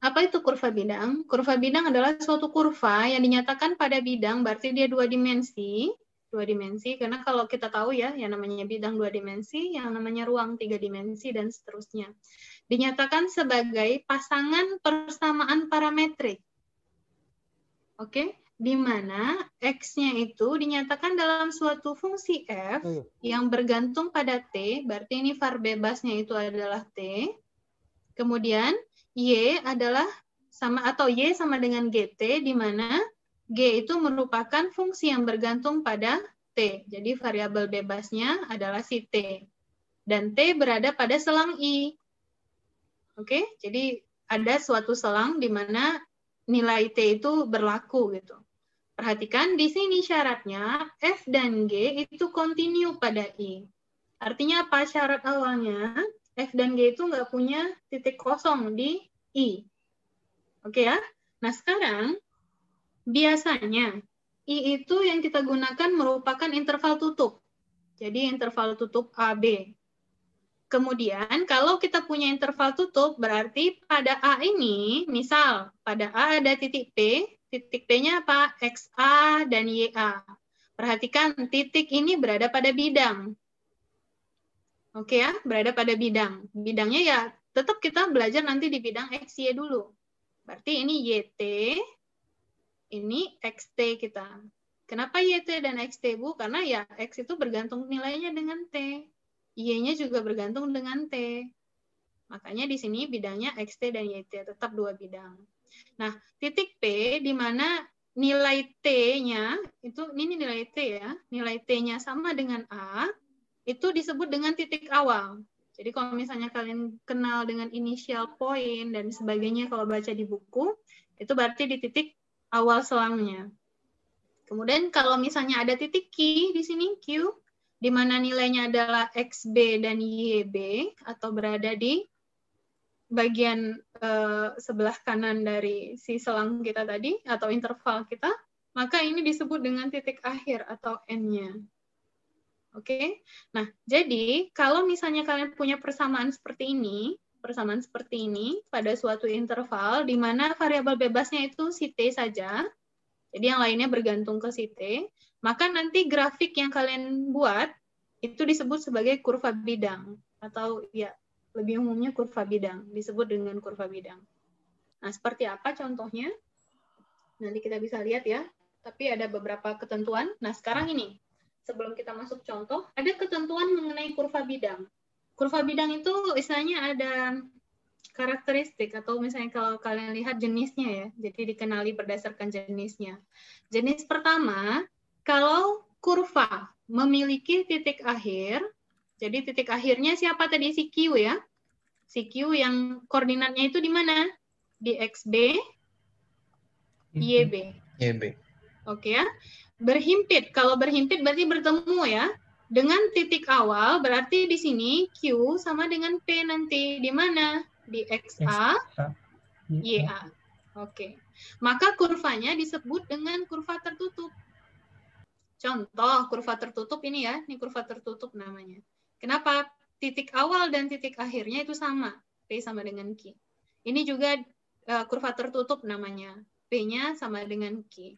Apa itu kurva bidang? Kurva bidang adalah suatu kurva yang dinyatakan pada bidang, berarti dia dua dimensi, karena kalau kita tahu ya, yang namanya bidang 2 dimensi, yang namanya ruang 3 dimensi, dan seterusnya. Dinyatakan sebagai pasangan persamaan parametrik. Oke, di mana X-nya itu dinyatakan dalam suatu fungsi f yang bergantung pada t, berarti ini var bebasnya itu adalah t. Kemudian Y adalah sama atau Y sama dengan GT, di mana G itu merupakan fungsi yang bergantung pada T. Jadi variabel bebasnya adalah si T. Dan T berada pada selang I. Oke, jadi ada suatu selang di mana nilai T itu berlaku gitu. Perhatikan di sini syaratnya F dan G itu kontinu pada I. Artinya apa syarat awalnya? F dan G itu nggak punya titik kosong di I. Oke ya? Nah sekarang, biasanya I itu yang kita gunakan merupakan interval tutup. Jadi interval tutup AB. Kemudian kalau kita punya interval tutup, berarti pada A ini, misal pada A ada titik P-nya apa? XA dan YA. Perhatikan titik ini berada pada bidang. Oke ya, berada pada bidang. Bidangnya ya tetap kita belajar nanti di bidang XY dulu. Berarti ini YT, ini XT kita. Kenapa YT dan XT, Bu? Karena ya X itu bergantung nilainya dengan T. Y-nya juga bergantung dengan T. Makanya di sini bidangnya XT dan YT, tetap 2 bidang. Nah, titik P di mana nilai T-nya, itu ini nilai T ya, nilai T-nya sama dengan A, itu disebut dengan titik awal. Jadi kalau misalnya kalian kenal dengan initial point dan sebagainya kalau baca di buku, itu berarti di titik awal selangnya. Kemudian kalau misalnya ada titik Q di sini, Q, di mana nilainya adalah XB dan YB, atau berada di bagian sebelah kanan dari si selang kita tadi, atau interval kita, maka ini disebut dengan titik akhir atau N-nya. Oke, nah jadi kalau misalnya kalian punya persamaan seperti ini pada suatu interval di mana variabel bebasnya itu si T saja, jadi yang lainnya bergantung ke si T, maka nanti grafik yang kalian buat itu disebut sebagai kurva bidang, atau ya lebih umumnya kurva bidang, disebut dengan kurva bidang. Nah seperti apa contohnya? Nanti kita bisa lihat ya, tapi ada beberapa ketentuan. Nah sekarang ini, sebelum kita masuk contoh, ada ketentuan mengenai kurva bidang. Kurva bidang itu istilahnya ada karakteristik, atau misalnya kalau kalian lihat jenisnya ya, jadi dikenali berdasarkan jenisnya. Jenis pertama, kalau kurva memiliki titik akhir. Jadi titik akhirnya siapa tadi? Si Q ya. Si Q yang koordinatnya itu di mana? Di XB, YB. YB. Oke ya. Berhimpit. Kalau berhimpit berarti bertemu ya. Dengan titik awal berarti di sini Q sama dengan P nanti. Di mana? Di XA, YA. Oke. Maka kurvanya disebut dengan kurva tertutup. Contoh kurva tertutup ini ya. Ini kurva tertutup namanya. Kenapa? Titik awal dan titik akhirnya itu sama. P sama dengan Q. Ini juga kurva tertutup namanya. P-nya sama dengan Q.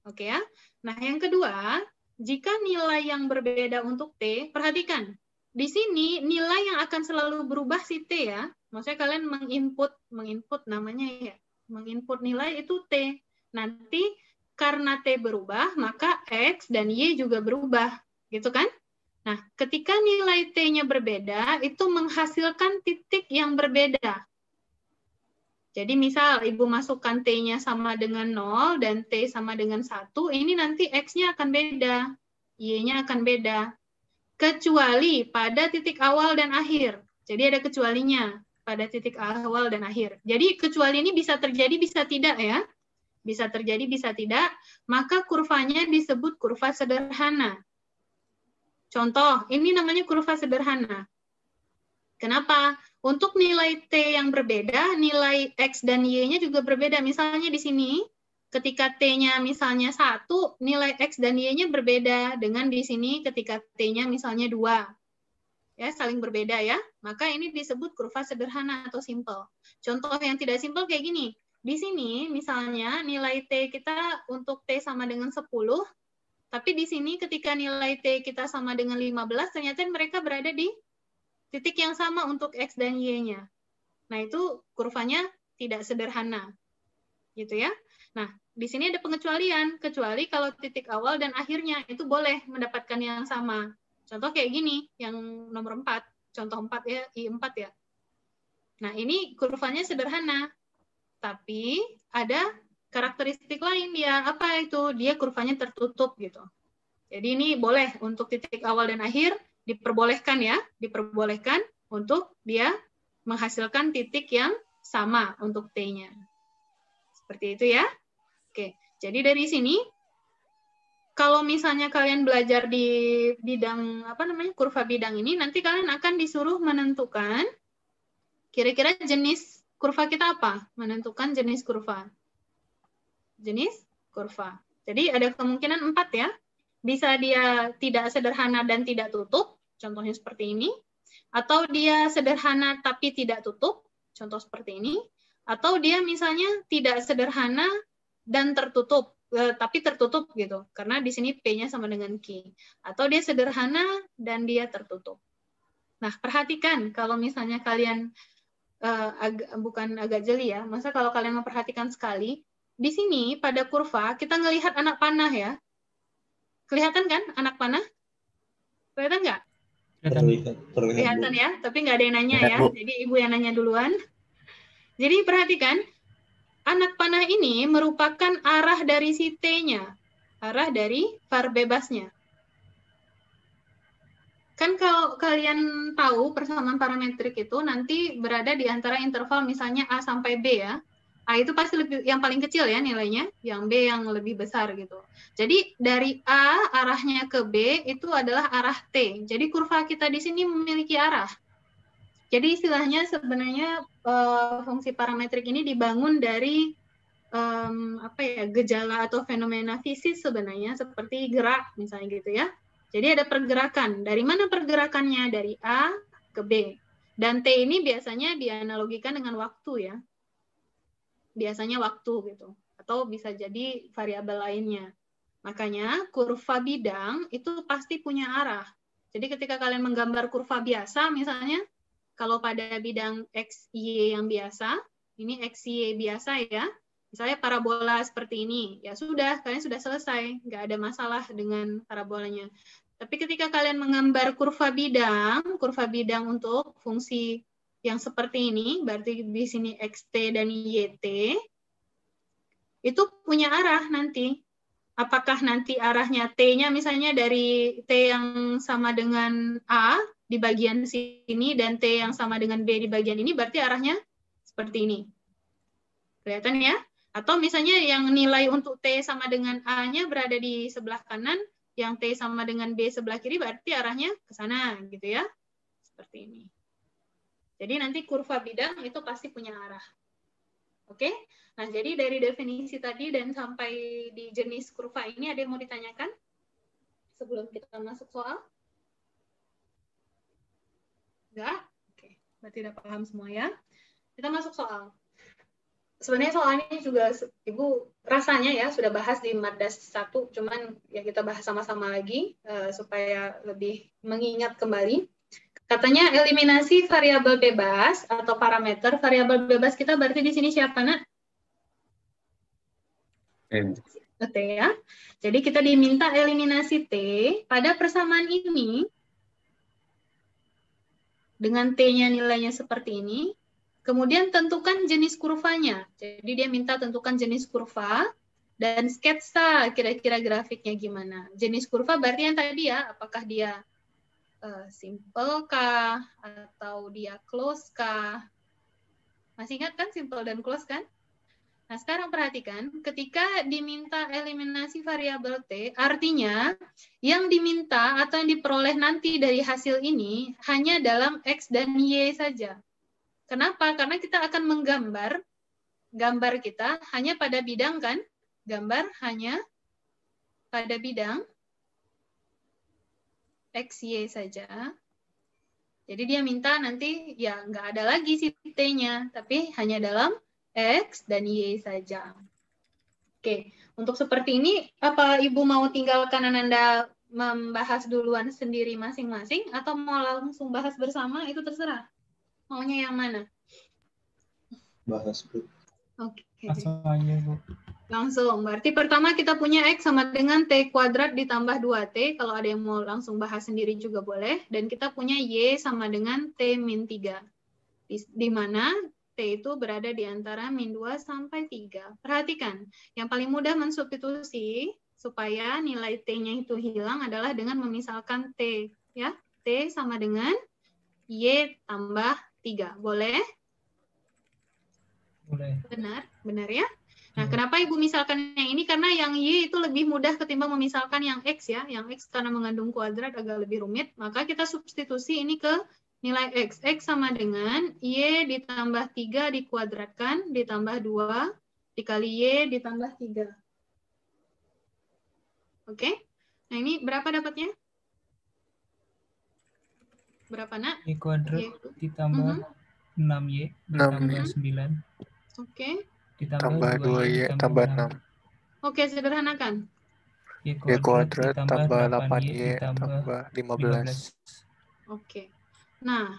Oke ya. Nah, yang kedua, jika nilai yang berbeda untuk T, perhatikan. Di sini nilai yang akan selalu berubah si T ya. Maksudnya kalian menginput namanya ya. Menginput nilai itu T. Nanti karena T berubah, maka X dan Y juga berubah. Gitu kan? Nah, ketika nilai T-nya berbeda, itu menghasilkan titik yang berbeda. Jadi misal Ibu masukkan T-nya sama dengan 0 dan T sama dengan 1, ini nanti X-nya akan beda, Y-nya akan beda. Kecuali pada titik awal dan akhir. Jadi ada kecualinya pada titik awal dan akhir. Jadi kecuali ini bisa terjadi, bisa tidak ya. Bisa terjadi, bisa tidak. Maka kurvanya disebut kurva sederhana. Contoh, ini namanya kurva sederhana. Kenapa? Untuk nilai T yang berbeda, nilai X dan Y-nya juga berbeda. Misalnya di sini, ketika T-nya misalnya 1, nilai X dan Y-nya berbeda dengan di sini ketika T-nya misalnya 2. Ya, saling berbeda ya. Maka ini disebut kurva sederhana atau simple. Contoh yang tidak simple kayak gini. Di sini misalnya nilai T kita untuk T sama dengan 10, tapi di sini ketika nilai T kita sama dengan 15, ternyata mereka berada di titik yang sama untuk X dan Y-nya. Nah, itu kurvanya tidak sederhana. Gitu ya. Nah, di sini ada pengecualian. Kecuali kalau titik awal dan akhirnya itu boleh mendapatkan yang sama. Contoh kayak gini, yang nomor 4. Contoh 4 ya, I4 ya. Nah, ini kurvanya sederhana. Tapi ada karakteristik lain dia. Apa itu? Dia kurvanya tertutup gitu. Jadi ini boleh untuk titik awal dan akhir diperbolehkan ya, diperbolehkan untuk dia menghasilkan titik yang sama untuk T-nya. Seperti itu ya. Oke, jadi dari sini kalau misalnya kalian belajar di bidang kurva bidang ini, nanti kalian akan disuruh menentukan kira-kira jenis kurva kita apa? Menentukan jenis kurva. Jenis kurva. Jadi ada kemungkinan 4 ya. Bisa dia tidak sederhana dan tidak tutup, contohnya seperti ini. Atau dia sederhana tapi tidak tutup, contoh seperti ini. Atau dia misalnya tidak sederhana dan tertutup, tapi tertutup gitu. Karena di sini P-nya sama dengan Q. Atau dia sederhana dan dia tertutup. Nah, perhatikan kalau misalnya kalian bukan agak jeli ya, masa kalau kalian memperhatikan sekali, di sini pada kurva kita ngelihat anak panah ya. Kelihatan kan anak panah? Kelihatan nggak? Kelihatan ya, tapi nggak ada yang nanya ya. Jadi Ibu yang nanya duluan. Jadi perhatikan, anak panah ini merupakan arah dari si T-nya, arah dari var bebasnya. Kan kalau kalian tahu persamaan parametrik itu nanti berada di antara interval misalnya A sampai B ya. A itu pasti yang paling kecil ya nilainya, yang B yang lebih besar gitu. Jadi dari A arahnya ke B itu adalah arah T. Jadi kurva kita di sini memiliki arah. Jadi istilahnya sebenarnya fungsi parametrik ini dibangun dari gejala atau fenomena fisik sebenarnya seperti gerak misalnya gitu ya. Jadi ada pergerakan. Dari mana pergerakannya? Dari A ke B. Dan T ini biasanya dianalogikan dengan waktu ya. Biasanya waktu gitu. Atau bisa jadi variabel lainnya. Makanya kurva bidang itu pasti punya arah. Jadi ketika kalian menggambar kurva biasa misalnya, kalau pada bidang XY yang biasa, ini XY biasa ya, misalnya parabola seperti ini, ya sudah, kalian sudah selesai, nggak ada masalah dengan parabolanya. Tapi ketika kalian menggambar kurva bidang untuk fungsi yang seperti ini, berarti di sini XT dan YT, itu punya arah nanti. Apakah nanti arahnya T-nya misalnya dari T yang sama dengan A di bagian sini dan T yang sama dengan B di bagian ini, berarti arahnya seperti ini. Kelihatan ya? Atau misalnya yang nilai untuk T sama dengan A-nya berada di sebelah kanan, yang T sama dengan B sebelah kiri, berarti arahnya ke sana, gitu ya. Seperti ini. Jadi nanti kurva bidang itu pasti punya arah. Oke? Nah, jadi dari definisi tadi dan sampai di jenis kurva ini, ada yang mau ditanyakan? Sebelum kita masuk soal? Enggak? Oke, berarti udah paham semua ya. Kita masuk soal. Sebenarnya soal ini juga Ibu rasanya ya sudah bahas di Madas 1, cuman ya kita bahas sama-sama lagi supaya lebih mengingat kembali. Katanya eliminasi variabel bebas atau parameter. Variabel bebas kita berarti di sini siapa, Nak? T ya. Jadi kita diminta eliminasi T pada persamaan ini dengan T-nya nilainya seperti ini. Kemudian tentukan jenis kurvanya. Jadi dia minta tentukan jenis kurva dan sketsa kira-kira grafiknya gimana. Jenis kurva berarti yang tadi ya, apakah dia simple kah atau dia close kah? Masih ingat kan simple dan close kan? Nah, sekarang perhatikan, ketika diminta eliminasi variabel T, artinya yang diminta atau yang diperoleh nanti dari hasil ini hanya dalam X dan Y saja. Kenapa? Karena kita akan menggambar, gambar kita hanya pada bidang kan? Gambar hanya pada bidang X, Y saja. Jadi dia minta nanti ya nggak ada lagi si T-nya, tapi hanya dalam X dan Y saja. Oke, untuk seperti ini, apa Ibu mau tinggalkan Ananda membahas duluan sendiri masing-masing, atau mau langsung bahas bersama, itu terserah. Maunya yang mana? Bahas, Bu. Oke. Langsung aja, Bu. Langsung. Berarti pertama kita punya X sama dengan T kuadrat ditambah 2T. Kalau ada yang mau langsung bahas sendiri juga boleh. Dan kita punya Y sama dengan T min 3. Di mana T itu berada di antara min 2 sampai 3. Perhatikan, yang paling mudah mensubstitusi supaya nilai T-nya itu hilang adalah dengan memisalkan T. Ya, T sama dengan Y tambah 3. Boleh? Boleh. Benar ya? Nah, kenapa Ibu misalkan yang ini? Karena yang Y itu lebih mudah ketimbang memisalkan yang X ya. Yang X karena mengandung kuadrat agak lebih rumit. Maka kita substitusi ini ke nilai X. X sama dengan Y ditambah 3 dikuadratkan, ditambah 2, dikali Y ditambah 3. Oke? Nah, ini berapa dapatnya? Berapa, Nak? Y kuadrat ditambah 6Y ditambah 9. Oke. Ditambah 2Y tambah 6. Oke, sederhanakan. Y kuadrat tambah 8Y ditambah 15. Oke. Nah,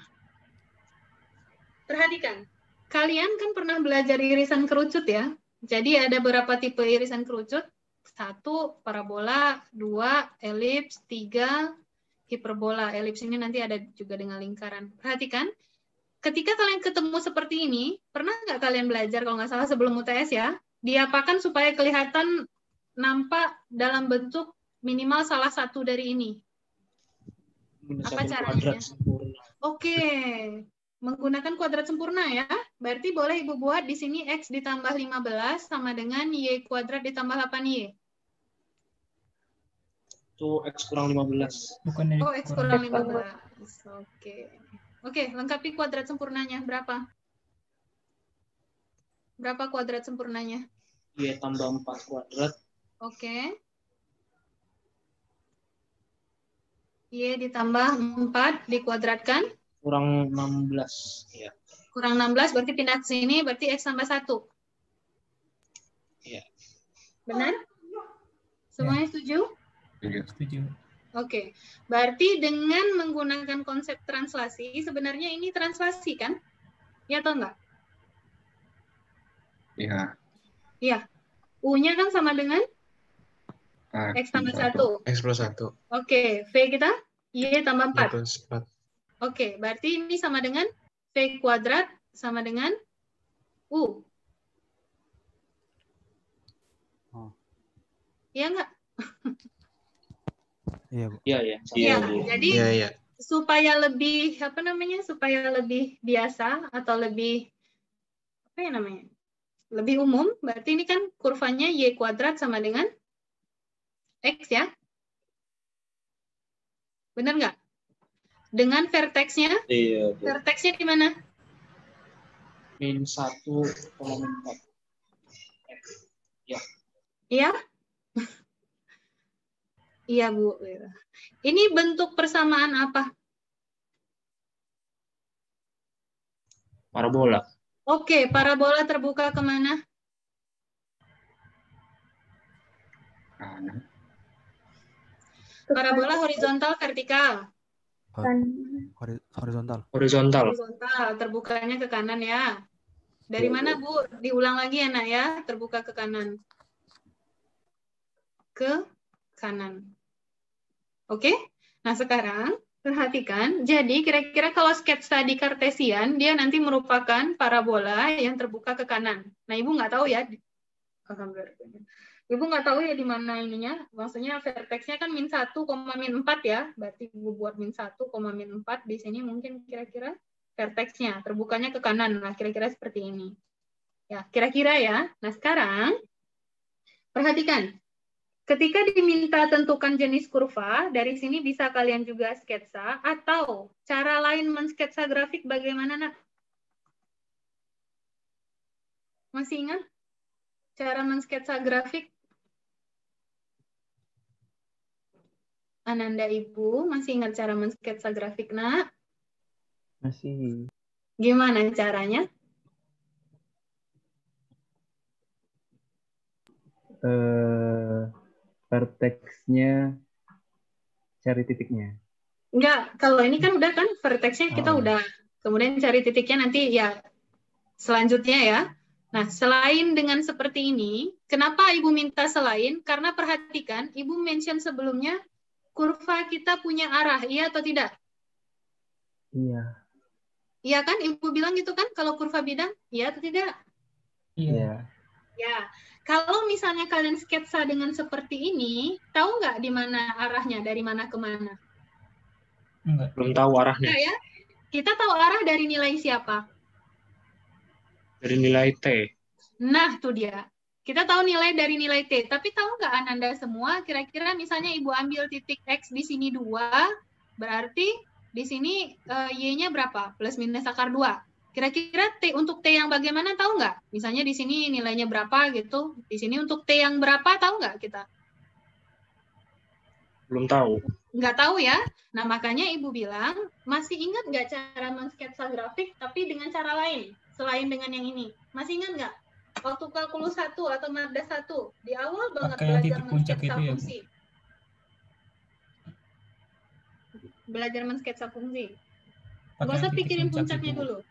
perhatikan. Kalian kan pernah belajar irisan kerucut ya. Jadi ada beberapa tipe irisan kerucut. 1, parabola. 2, elips. 3, hiperbola. Elips ini nanti ada juga dengan lingkaran. Perhatikan. Ketika kalian ketemu seperti ini, pernah nggak kalian belajar, kalau nggak salah sebelum UTS ya, diapakan supaya kelihatan nampak dalam bentuk minimal salah satu dari ini? Apa caranya? Oke, menggunakan kuadrat sempurna ya. Berarti boleh Ibu buat di sini X ditambah 15 sama dengan Y kuadrat ditambah 8Y. Itu X kurang 15. Oh, X kurang 15. Oke. Oke, lengkapi kuadrat sempurnanya. Berapa? Berapa kuadrat sempurnanya? Y tambah 4 kuadrat. Oke. Y ditambah 4 dikuadratkan? Kurang 16. Ya. Kurang 16, berarti pindah ke sini, berarti X tambah 1. Iya. Benar? Semuanya setuju? Setuju. Oke, berarti dengan menggunakan konsep translasi, sebenarnya ini translasi kan? Ya atau enggak? Iya. Iya. U-nya kan sama dengan? X tambah 1. X plus 1. Oke, V kita? Y tambah 4. Plus 4. Oke, berarti ini sama dengan V kuadrat sama dengan U. Iya nggak? Iya, Bu. Iya. Iya, jadi Iya. supaya lebih supaya lebih biasa atau lebih lebih umum, berarti ini kan kurvanya y kuadrat sama dengan x ya, benar nggak? Dengan vertexnya di mana? -1, -4. Ya. Iya? Iya, Bu. Ini bentuk persamaan apa? Parabola. Oke, parabola terbuka kemana? Parabola horizontal, vertikal? Horizontal. Horizontal. Horizontal, terbukanya ke kanan ya. Dari mana, Bu? Diulang lagi ya, Nak ya. Terbuka ke kanan. Ke kanan. Oke? Nah, sekarang perhatikan. Jadi, kira-kira kalau sketsa di Kartesian, dia nanti merupakan parabola yang terbuka ke kanan. Nah, Ibu nggak tahu ya. Ibu nggak tahu ya di mana ininya. Maksudnya vertexnya kan -1, -4 ya. Berarti Ibu buat -1, -4. Di sini mungkin kira-kira vertexnya terbukanya ke kanan. Nah, kira-kira seperti ini. Ya, kira-kira ya. Nah, sekarang perhatikan. Ketika diminta tentukan jenis kurva, dari sini bisa kalian juga sketsa, atau cara lain mensketsa grafik bagaimana, Nak? Masih ingat cara mensketsa grafik? Ananda Ibu, masih ingat cara mensketsa grafik, Nak? Masih. Gimana caranya? Vertexnya cari titiknya. Enggak, kalau ini kan udah kan vertexnya kita udah. Kemudian cari titiknya nanti ya selanjutnya ya. Nah, selain dengan seperti ini, kenapa Ibu minta selain? Karena perhatikan, Ibu mention sebelumnya, kurva kita punya arah, iya atau tidak? Iya. Iya kan? Ibu bilang gitu kan, kalau kurva bidang, iya atau tidak? Iya. Ya, kalau misalnya kalian sketsa dengan seperti ini, tahu nggak di mana arahnya, dari mana ke mana? Enggak. Belum tahu arahnya. Enggak ya? Kita tahu arah dari nilai siapa? Dari nilai T. Nah, tuh dia. Kita tahu nilai dari nilai T. Tapi tahu nggak Ananda semua, kira-kira misalnya Ibu ambil titik X di sini 2, berarti di sini Y-nya berapa? Plus minus akar 2. Kira-kira T untuk T yang bagaimana tahu nggak? Misalnya di sini nilainya berapa gitu. Di sini untuk T yang berapa tahu nggak kita? Belum tahu. Nggak tahu ya. Nah, makanya Ibu bilang, masih ingat nggak cara mensketsa grafik tapi dengan cara lain? Selain dengan yang ini. Masih ingat nggak? Waktu kalkulus 1 atau Madda 1, di awal banget Pakai yang belajar titik puncak mensketsa itu ya, Bu? fungsi. Belajar mensketsa fungsi. Nggak usah pikirin puncaknya dulu.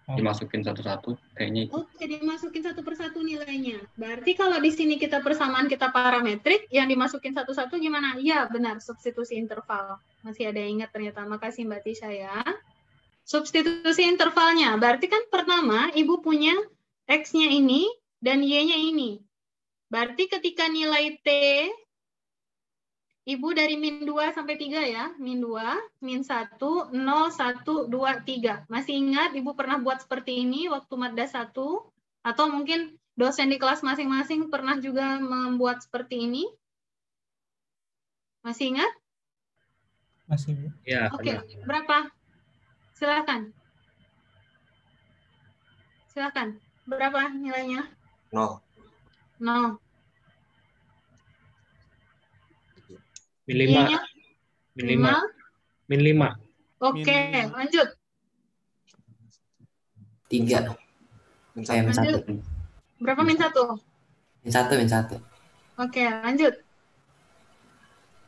Dimasukin satu-satu, kayaknya itu. Oke, dimasukin satu persatu nilainya. Berarti kalau di sini kita persamaan kita parametrik, yang dimasukin satu-satu gimana? Iya, benar, substitusi interval. Masih ada yang ingat ternyata. Makasih Mbak Tisha ya. Substitusi intervalnya, berarti kan pertama Ibu punya X-nya ini dan Y-nya ini. Berarti ketika nilai T, Ibu dari -2 sampai 3 ya. -2, -1, 0, 1, 2, 3. Masih ingat Ibu pernah buat seperti ini waktu Madda 1? Atau mungkin dosen di kelas masing-masing pernah juga membuat seperti ini? Masih ingat? Masih, Bu. Ya, Oke, berapa? Silakan. Silakan. Berapa nilainya? 0. 0. -5. -5. Oke, lanjut. 3. Lanjut. Berapa -1? -1. Oke, lanjut.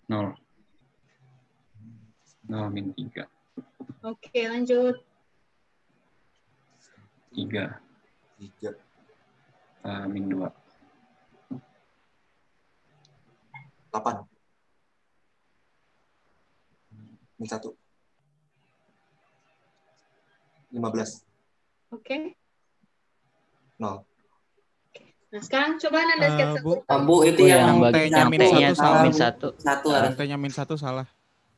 0. 0 -3. Oke, lanjut. 3. -2. 8. -1. 15. Oke. 0. Nah, sekarang coba Nanda sketsa Bu, kurva. Bu, itu yang yang T-nya salah, min Bu. 1. Satu yang harus. T-nya min 1 salah.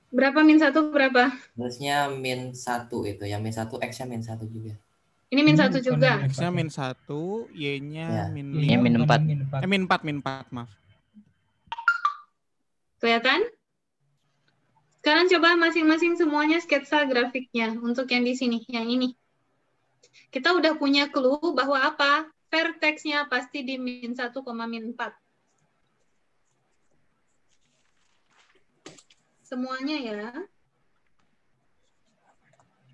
Berapa min 1 berapa? Harusnya min 1 itu. Yang min 1 X-nya min 1 juga. Ini min 1 juga. X-nya min 1, Y-nya min Y-nya 5. min 4. Min 4, maaf. Kelihatan? Sekarang coba masing-masing semuanya sketsa grafiknya untuk yang di sini, yang ini. Kita udah punya clue bahwa apa? Vertexnya pasti di min 1, min 4. Semuanya ya.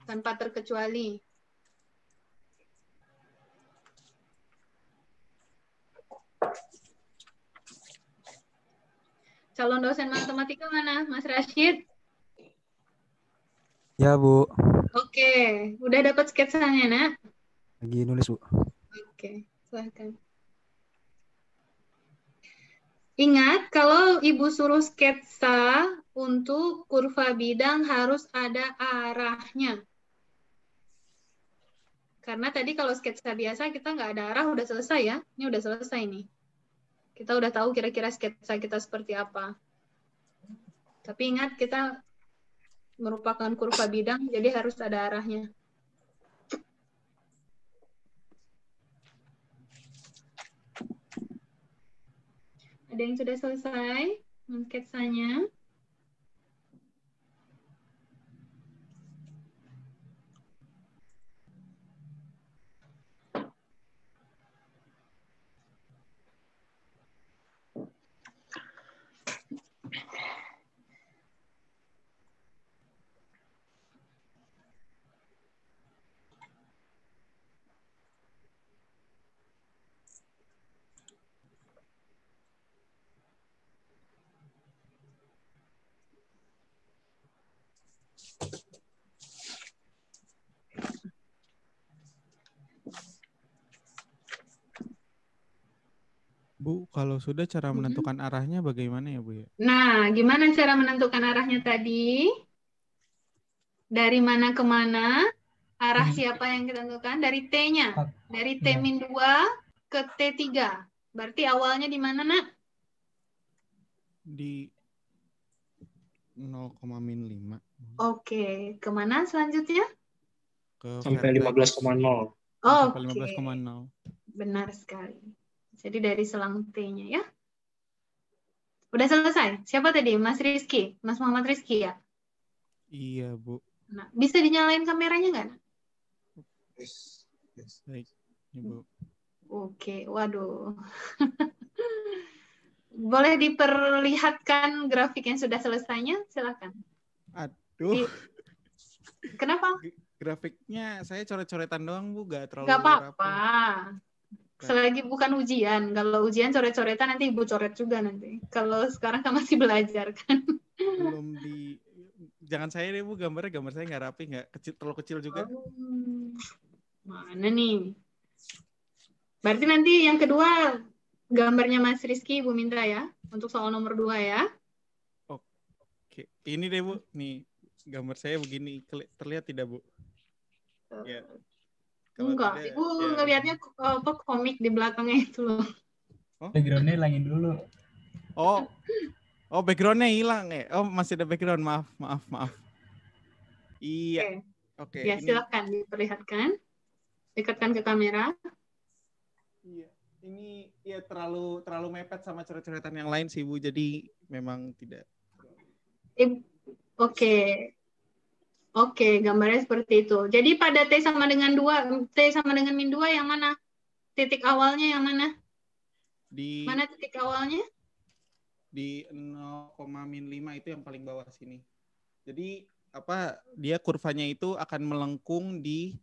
Tanpa terkecuali. Calon dosen matematika mana? Mas Rashid? Ya, Bu. Oke, udah dapat sketsanya, Nak? Lagi nulis, Bu. Oke, silahkan. Ingat, kalau Ibu suruh sketsa untuk kurva bidang harus ada arahnya. Karena tadi kalau sketsa biasa kita nggak ada arah, udah selesai ya. Ini udah selesai nih. Kita udah tahu kira-kira sketsa kita seperti apa. Tapi ingat, kita merupakan kurva bidang, jadi harus ada arahnya. Ada yang sudah selesai sketsanya? Bu, kalau sudah cara menentukan arahnya bagaimana ya, Bu ya? Nah, gimana cara menentukan arahnya tadi? Dari mana ke mana? Arah siapa yang kita tentukan? Dari T-nya. Dari T-2 ke T3. Berarti awalnya di mana, Nak? Di 0,-5. Oke, kemana selanjutnya? Sampai 15,0. Oh, sampai 15,0. Benar sekali. Jadi dari selang T-nya ya. Udah selesai. Siapa tadi? Mas Rizky? Mas Muhammad Rizky ya? Iya, Bu. Nah, bisa dinyalain kameranya nggak? Yes. Baik, Ibu. Oke, waduh. Boleh diperlihatkan grafik yang sudah selesainya? Silakan. Aduh. Kenapa? Grafiknya saya coret-coretan doang, Bu. Nggak terlalu Nggak apa-apa. rapi. Selagi bukan ujian. Kalau ujian coret-coretan nanti Ibu coret juga nanti. Kalau sekarang kan masih belajar kan. Belum di... Jangan saya deh, Bu. Gambar saya nggak rapi. Nggak kecil, terlalu kecil juga. Mana nih? Berarti nanti yang kedua gambarnya Mas Rizky Ibu minta ya. Untuk soal nomor 2 ya. Oke. Ini deh, Bu. Nih, gambar saya begini. Terlihat tidak, Bu? Ya. Enggak, Ibu ngelihatnya apa komik di belakangnya itu loh. Background-nya hilangin dulu. Oh, background-nya hilang ya. Oh, masih ada background. Maaf. Iya. Oke. Ya, silakan diperlihatkan. Dekatkan ke kamera. Iya. Ini ya terlalu mepet sama coret-coretan yang lain sih, Bu. Jadi memang tidak. Oke, gambarnya seperti itu. Jadi pada T sama dengan min 2 yang mana? Titik awalnya yang mana? Mana titik awalnya? Di 0,-5 itu yang paling bawah sini. Jadi dia kurvanya itu akan melengkung di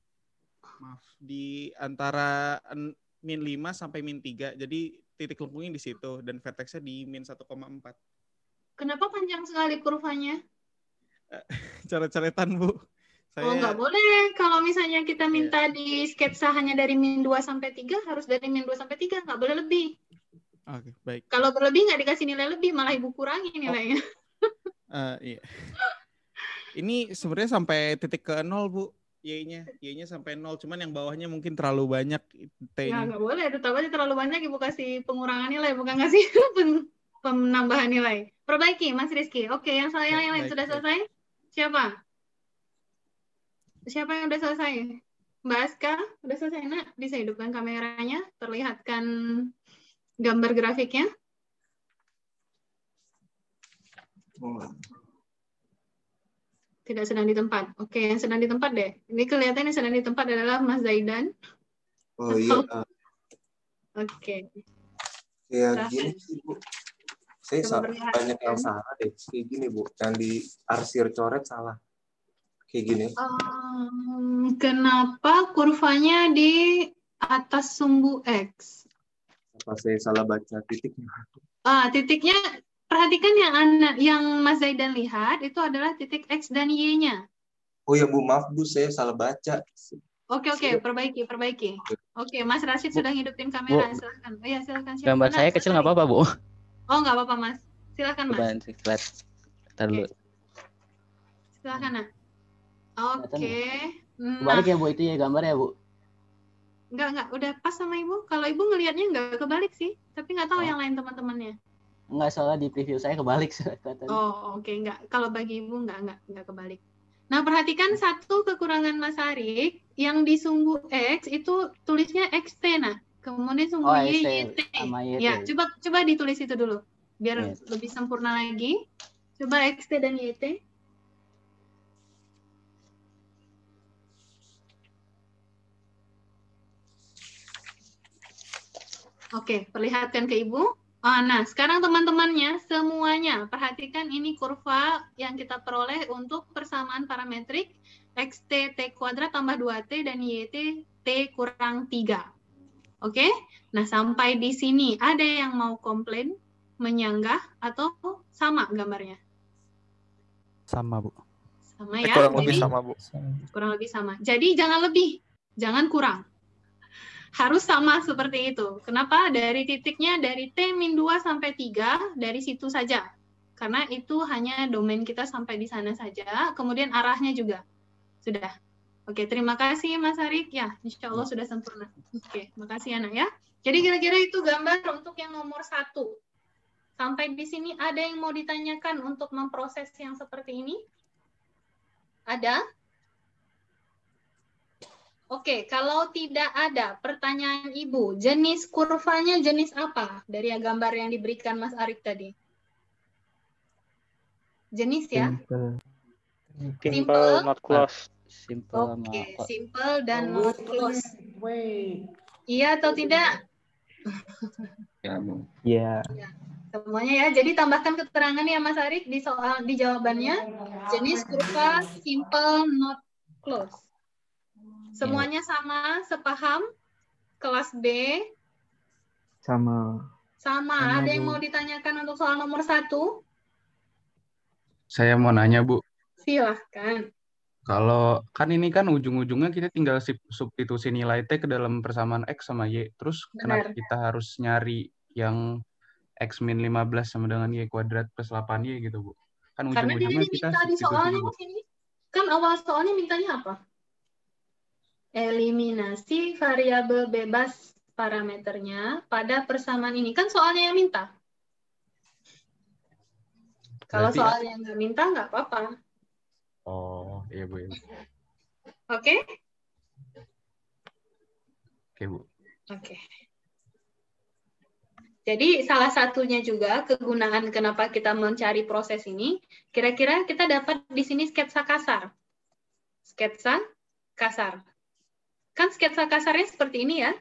antara min 5 sampai min 3. Jadi titik lengkungnya di situ dan vertexnya di min 1,4. Kenapa panjang sekali kurvanya? Coret-coretan, Bu. Nggak boleh. Kalau misalnya kita minta di sketsa hanya dari min 2 sampai 3, harus dari min 2 sampai 3. Nggak boleh lebih. Oke, baik. Kalau berlebih nggak dikasih nilai lebih, malah Ibu kurangi nilainya. Iya. Ini sebenarnya sampai titik ke 0, Bu. Y-nya sampai 0, cuman yang bawahnya mungkin terlalu banyak T-nya. Ya, nggak boleh. Tetap aja terlalu banyak Ibu kasih pengurangan nilai, bukan kasih penambahan nilai. Perbaiki, Mas Rizky. Oke, yang lain sudah selesai? Siapa? Siapa yang udah selesai? Mbak Aska, udah selesai, Nak? Bisa hidupkan kameranya, perlihatkan gambar grafiknya. Tidak sedang di tempat. Oke, yang sedang di tempat deh. Ini kelihatan yang sedang di tempat adalah Mas Zaidan. Oh iya. Oke. Ya gini sih, Bu. Saya banyak yang salah deh. Kayak gini, Bu. Yang di arsir coret salah. Kayak gini. Kenapa kurvanya di atas sumbu X? Apa saya salah baca titiknya? Titiknya, perhatikan yang Mas Zaidan lihat itu adalah titik X dan Y-nya. Oh ya Bu, maaf Bu, saya salah baca. Oke, perbaiki. Oke, Mas Rashid sudah hidupin kamera, silahkan. Oh ya, silahkan. Gambar saya kecil nggak apa-apa, Bu? Oh, nggak apa-apa, Mas. Silahkan, Mas. Kita dulu. Silahkan, Nak. Oke. Kebalik ya, Bu, itu ya gambar ya, Bu? Enggak. Udah pas sama Ibu. Kalau Ibu ngelihatnya nggak kebalik sih. Tapi nggak tahu yang lain teman-temannya. Enggak, soalnya di preview saya kebalik. Oh, oke. Enggak. Kalau bagi Ibu enggak kebalik. Nah, perhatikan satu kekurangan Mas Arik. Yang di sumbu X itu tulisnya XT, nah. Kemudian sumbu Y, YT. Ya, coba ditulis itu dulu. Biar lebih sempurna lagi. Coba XT dan YT. Oke, perlihatkan ke Ibu. Nah, sekarang teman-temannya semuanya perhatikan ini kurva yang kita peroleh untuk persamaan parametrik XT T kuadrat tambah 2T dan YT T kurang 3. Oke? Nah, sampai di sini ada yang mau komplain, menyanggah, atau sama gambarnya? Sama, Bu. Sama ya? Kurang lebih sama, Bu. Kurang lebih sama. Jadi jangan lebih, jangan kurang. Harus sama seperti itu. Kenapa? Dari titiknya dari T-2 sampai 3, dari situ saja. Karena itu hanya domain kita sampai di sana saja. Kemudian arahnya juga. Sudah. Oke, terima kasih Mas Arik. Ya, insya Allah sudah sempurna. Oke, makasih anak ya. Jadi kira-kira itu gambar untuk yang nomor 1. Sampai di sini ada yang mau ditanyakan untuk memproses yang seperti ini? Ada? Oke, kalau tidak ada pertanyaan Ibu, jenis kurvanya jenis apa dari gambar yang diberikan Mas Arik tadi? Jenis ya? Simple, not close. Oke, simple dan not close. Iya atau tidak? Ya, Bu. Iya. Semuanya ya. Jadi tambahkan keterangan ya Mas Arik di jawabannya. Jenis kurva simple, not close. Semuanya sama, sepaham? Kelas B? Sama. Sama. Ada yang mau ditanyakan untuk soal nomor 1? Saya mau nanya, Bu. Silahkan. Kalau kan ini kan ujung-ujungnya kita tinggal substitusi nilai T ke dalam persamaan X sama Y. Terus kenapa kita harus nyari yang X min 15 sama dengan Y kuadrat plus 8Y gitu, Bu? Kan ujung-ujungnya kita minta di soalnya di sini. Kan awal soalnya mintanya apa? Eliminasi variabel bebas parameternya pada persamaan ini. Kan soalnya yang minta. Kalau soalnya nggak minta, nggak apa-apa. Oh, iya Bu. Oke? Oke, Bu. Oke. Jadi salah satunya juga kegunaan kenapa kita mencari proses ini, kira-kira kita dapat di sini sketsa kasar. Sketsa kasar. Kan sketsa kasarnya seperti ini ya.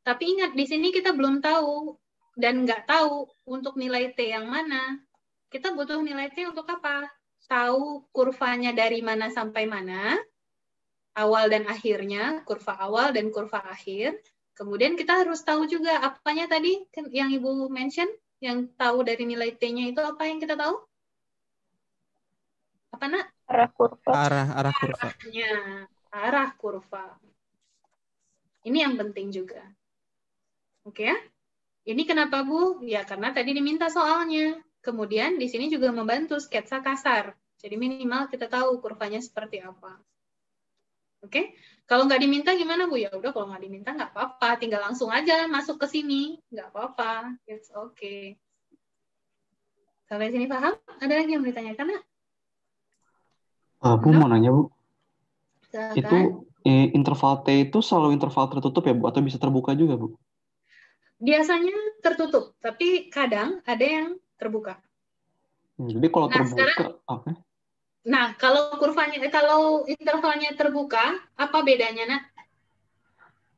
Tapi ingat, di sini kita belum tahu dan nggak tahu untuk nilai T yang mana. Kita butuh nilai T untuk apa? Tahu kurvanya dari mana sampai mana, awal dan akhirnya, kurva awal dan kurva akhir. Kemudian kita harus tahu juga apanya tadi yang Ibu mention, yang tahu dari nilai T-nya itu apa yang kita tahu? Apa, Nak? Arah kurva. Arah kurva. Arah kurva. Ini yang penting juga. Oke ya? Ini kenapa, Bu? Ya, karena tadi diminta soalnya. Kemudian di sini juga membantu sketsa kasar. Jadi minimal kita tahu kurvanya seperti apa. Oke? Kalau nggak diminta gimana, Bu? Ya udah, kalau nggak diminta nggak apa-apa. Tinggal langsung aja masuk ke sini. Nggak apa-apa. It's okay. Sampai sini paham? Ada lagi yang mau ditanyakan, Nak? Bu mau nanya, Bu. Silakan. Itu interval T itu selalu interval tertutup ya, Bu? Atau bisa terbuka juga, Bu? Biasanya tertutup, tapi kadang ada yang terbuka. Jadi kalau terbuka, sekarang, oke. Nah, kalau intervalnya terbuka, apa bedanya, Nak?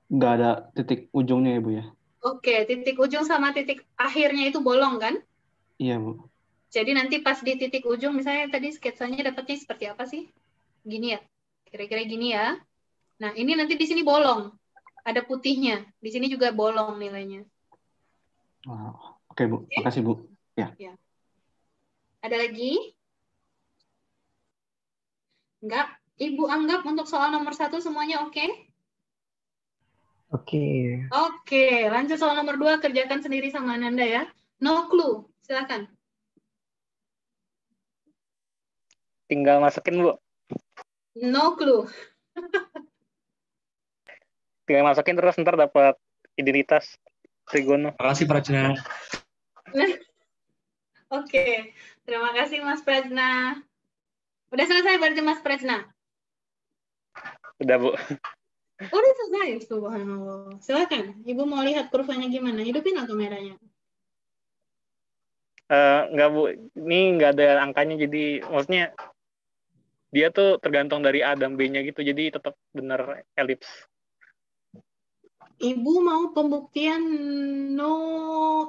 Nggak ada titik ujungnya ya, Bu ya? Oke, titik ujung sama titik akhirnya itu bolong, kan? Iya, Bu. Jadi nanti pas di titik ujung, misalnya tadi sketsanya dapatnya seperti apa sih? Gini ya, kira-kira gini ya. Nah, ini nanti di sini bolong. Ada putihnya. Di sini juga bolong nilainya. Oke, Bu. Makasih, Bu. Ya. Ada lagi? Enggak? Ibu anggap untuk soal nomor 1 semuanya oke? Oke. Oke, lanjut soal nomor 2, kerjakan sendiri sama Ananda ya. No clue, silakan. Tinggal masukin, Bu. No clue. Tinggal masukin terus ntar dapat identitas trigono. Makasih Prajna. Oke, terima kasih Mas Prajna. Udah selesai berarti Mas Prajna? Udah, Bu. Udah selesai, subhanallah. Silakan, Ibu mau lihat kurvanya gimana? Hidupin lah kameranya. Enggak, Bu. Ini nggak ada angkanya, jadi maksudnya dia tuh tergantung dari A dan B-nya gitu, jadi tetap benar elips. Ibu mau pembuktian no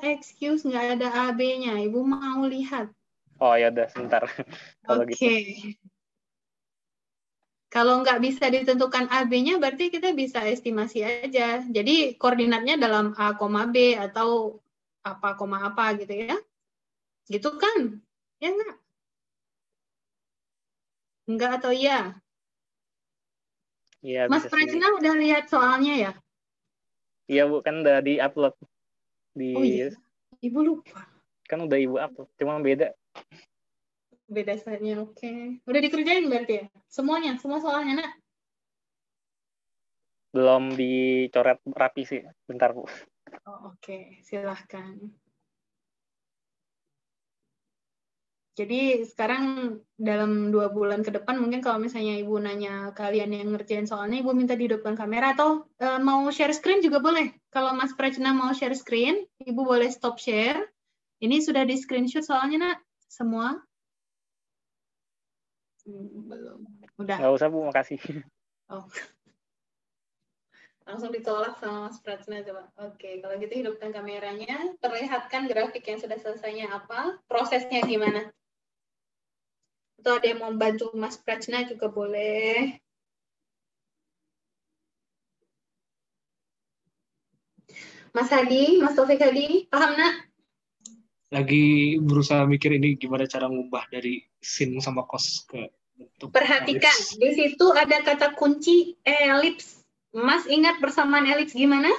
excuse, nggak ada AB-nya. Ibu mau lihat. Oh ya udah, sebentar. Kalau gitu. Kalau nggak bisa ditentukan AB-nya, berarti kita bisa estimasi aja. Jadi koordinatnya dalam A, B atau apa gitu ya. Gitu kan? Ya nggak? Enggak atau iya? Iya, Mas Prajna udah lihat soalnya ya? Iya, Bu, kan udah di-upload. Oh iya, Ibu lupa. Kan udah Ibu upload, cuma beda. Beda saatnya, oke. Udah dikerjain berarti ya? Semuanya, semua soalnya, Nak? Belum dicoret rapi sih, bentar, Bu. Oh, oke. Silahkan. Jadi sekarang dalam 2 bulan ke depan mungkin kalau misalnya Ibu nanya kalian yang ngerjain soalnya, Ibu minta dihidupkan kamera atau mau share screen juga boleh. Kalau Mas Prajna mau share screen, Ibu boleh stop share. Ini sudah di screenshot soalnya, Nak? Semua? Belum. Udah. Nggak usah, Bu, makasih. Oh. Langsung ditolak sama Mas Prajna coba. Oke, kalau gitu hidupkan kameranya, perlihatkan grafik yang sudah selesainya apa, prosesnya gimana. Atau ada yang mau bantu Mas Prajna juga boleh. Mas Hadi, Mas Taufik Hadi, paham nak? Lagi berusaha mikir ini gimana cara ngubah dari sin sama cos ke bentuk perhatikan, elips. Di situ ada kata kunci elips. Mas ingat persamaan elips gimana?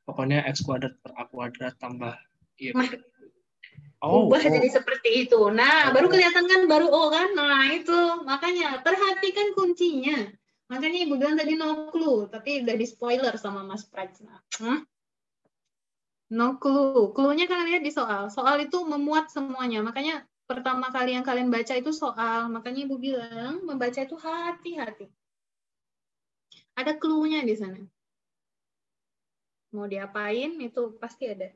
Pokoknya x kuadrat per a kuadrat tambah y. Ubah jadi seperti itu. Nah, baru kelihatan kan, baru O kan? Nah, itu. Makanya, perhatikan kuncinya. Makanya Ibu bilang tadi no clue, tapi udah di spoiler sama Mas Prajna. No clue. Clue-nya kalian lihat di soal. Soal itu memuat semuanya. Makanya pertama kali yang kalian baca itu soal. Makanya Ibu bilang, membaca itu hati-hati. Ada clue-nya di sana. Mau diapain, itu pasti ada.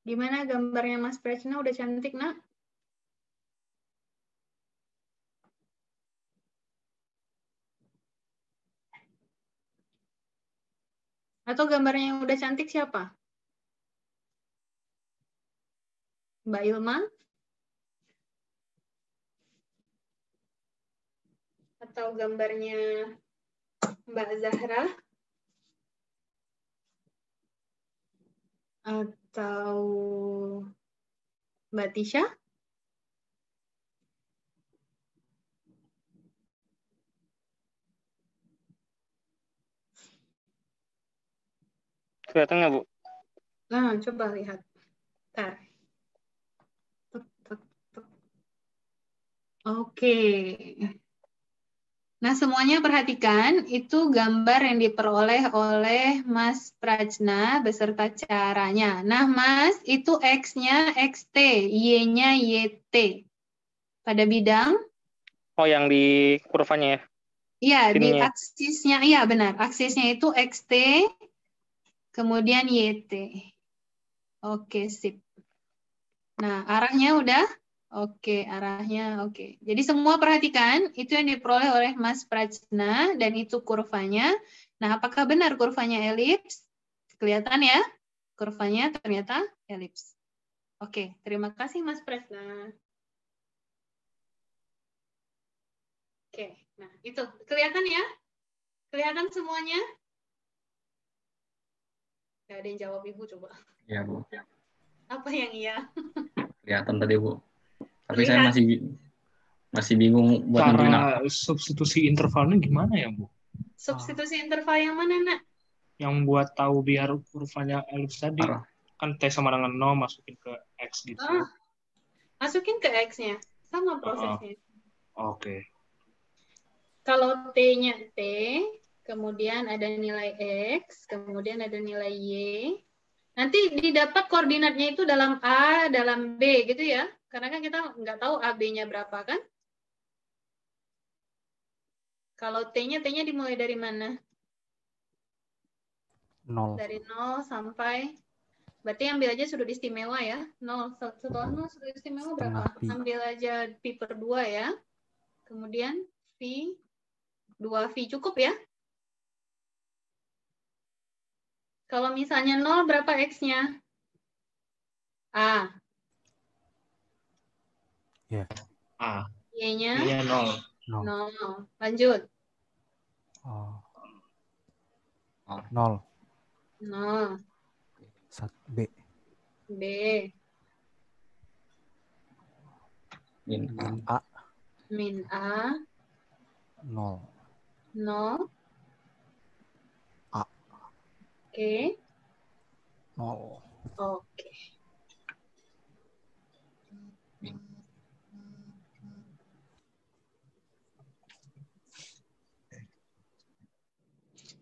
Gimana gambarnya Mas Prajna? Udah cantik, nak? Atau gambarnya yang udah cantik siapa? Mbak Ilma? Atau gambarnya Mbak Zahra? Atau Mbak Tisha? Kelihatan nggak, Bu? Nah, coba lihat. Bentar. Oke. Nah, semuanya perhatikan, itu gambar yang diperoleh oleh Mas Prajna beserta caranya. Nah, Mas, itu X-nya XT, Y-nya YT. Pada bidang? Oh, yang di kurvanya ya? Iya, di Sininya. aksisnya, iya benar. Aksisnya itu XT, kemudian YT. Oke, sip. Nah, arahnya udah? Oke, arahnya oke. Jadi semua perhatikan, itu yang diperoleh oleh Mas Prajna, dan itu kurvanya. Nah, apakah benar kurvanya elips? Kelihatan ya? Kurvanya ternyata elips. Oke, terima kasih Mas Prajna. Oke, nah itu. Kelihatan ya? Kelihatan semuanya? Gak ada yang jawab Ibu, coba. Iya, Bu. Apa yang iya? Kelihatan tadi, Bu. Tapi saya masih bingung buat nentuin Cara substitusi intervalnya gimana ya, Bu? Substitusi interval yang mana, Nak? Yang buat tahu biar kurvanya elips tadi. Kan T sama dengan 0, masukin ke X gitu. Masukin ke X-nya. Sama prosesnya. Oke. Kalau T-nya T, kemudian ada nilai X, kemudian ada nilai Y. Nanti didapat koordinatnya itu dalam A, dalam B gitu ya. Karena kan kita nggak tahu AB-nya berapa kan. Kalau T-nya dimulai dari mana? 0. Dari 0 sampai, berarti ambil aja sudut istimewa ya. 0, setelah 0 sudut istimewa berapa? Ambil aja pi per 2 ya. Kemudian V, 2V cukup ya. Kalau misalnya 0, berapa X-nya? A. Ya. A. Y-nya? Y-nya 0. 0. Lanjut. 0. 0. B. B. Min A. Min A. 0. 0. A. Oke. 0. Oke.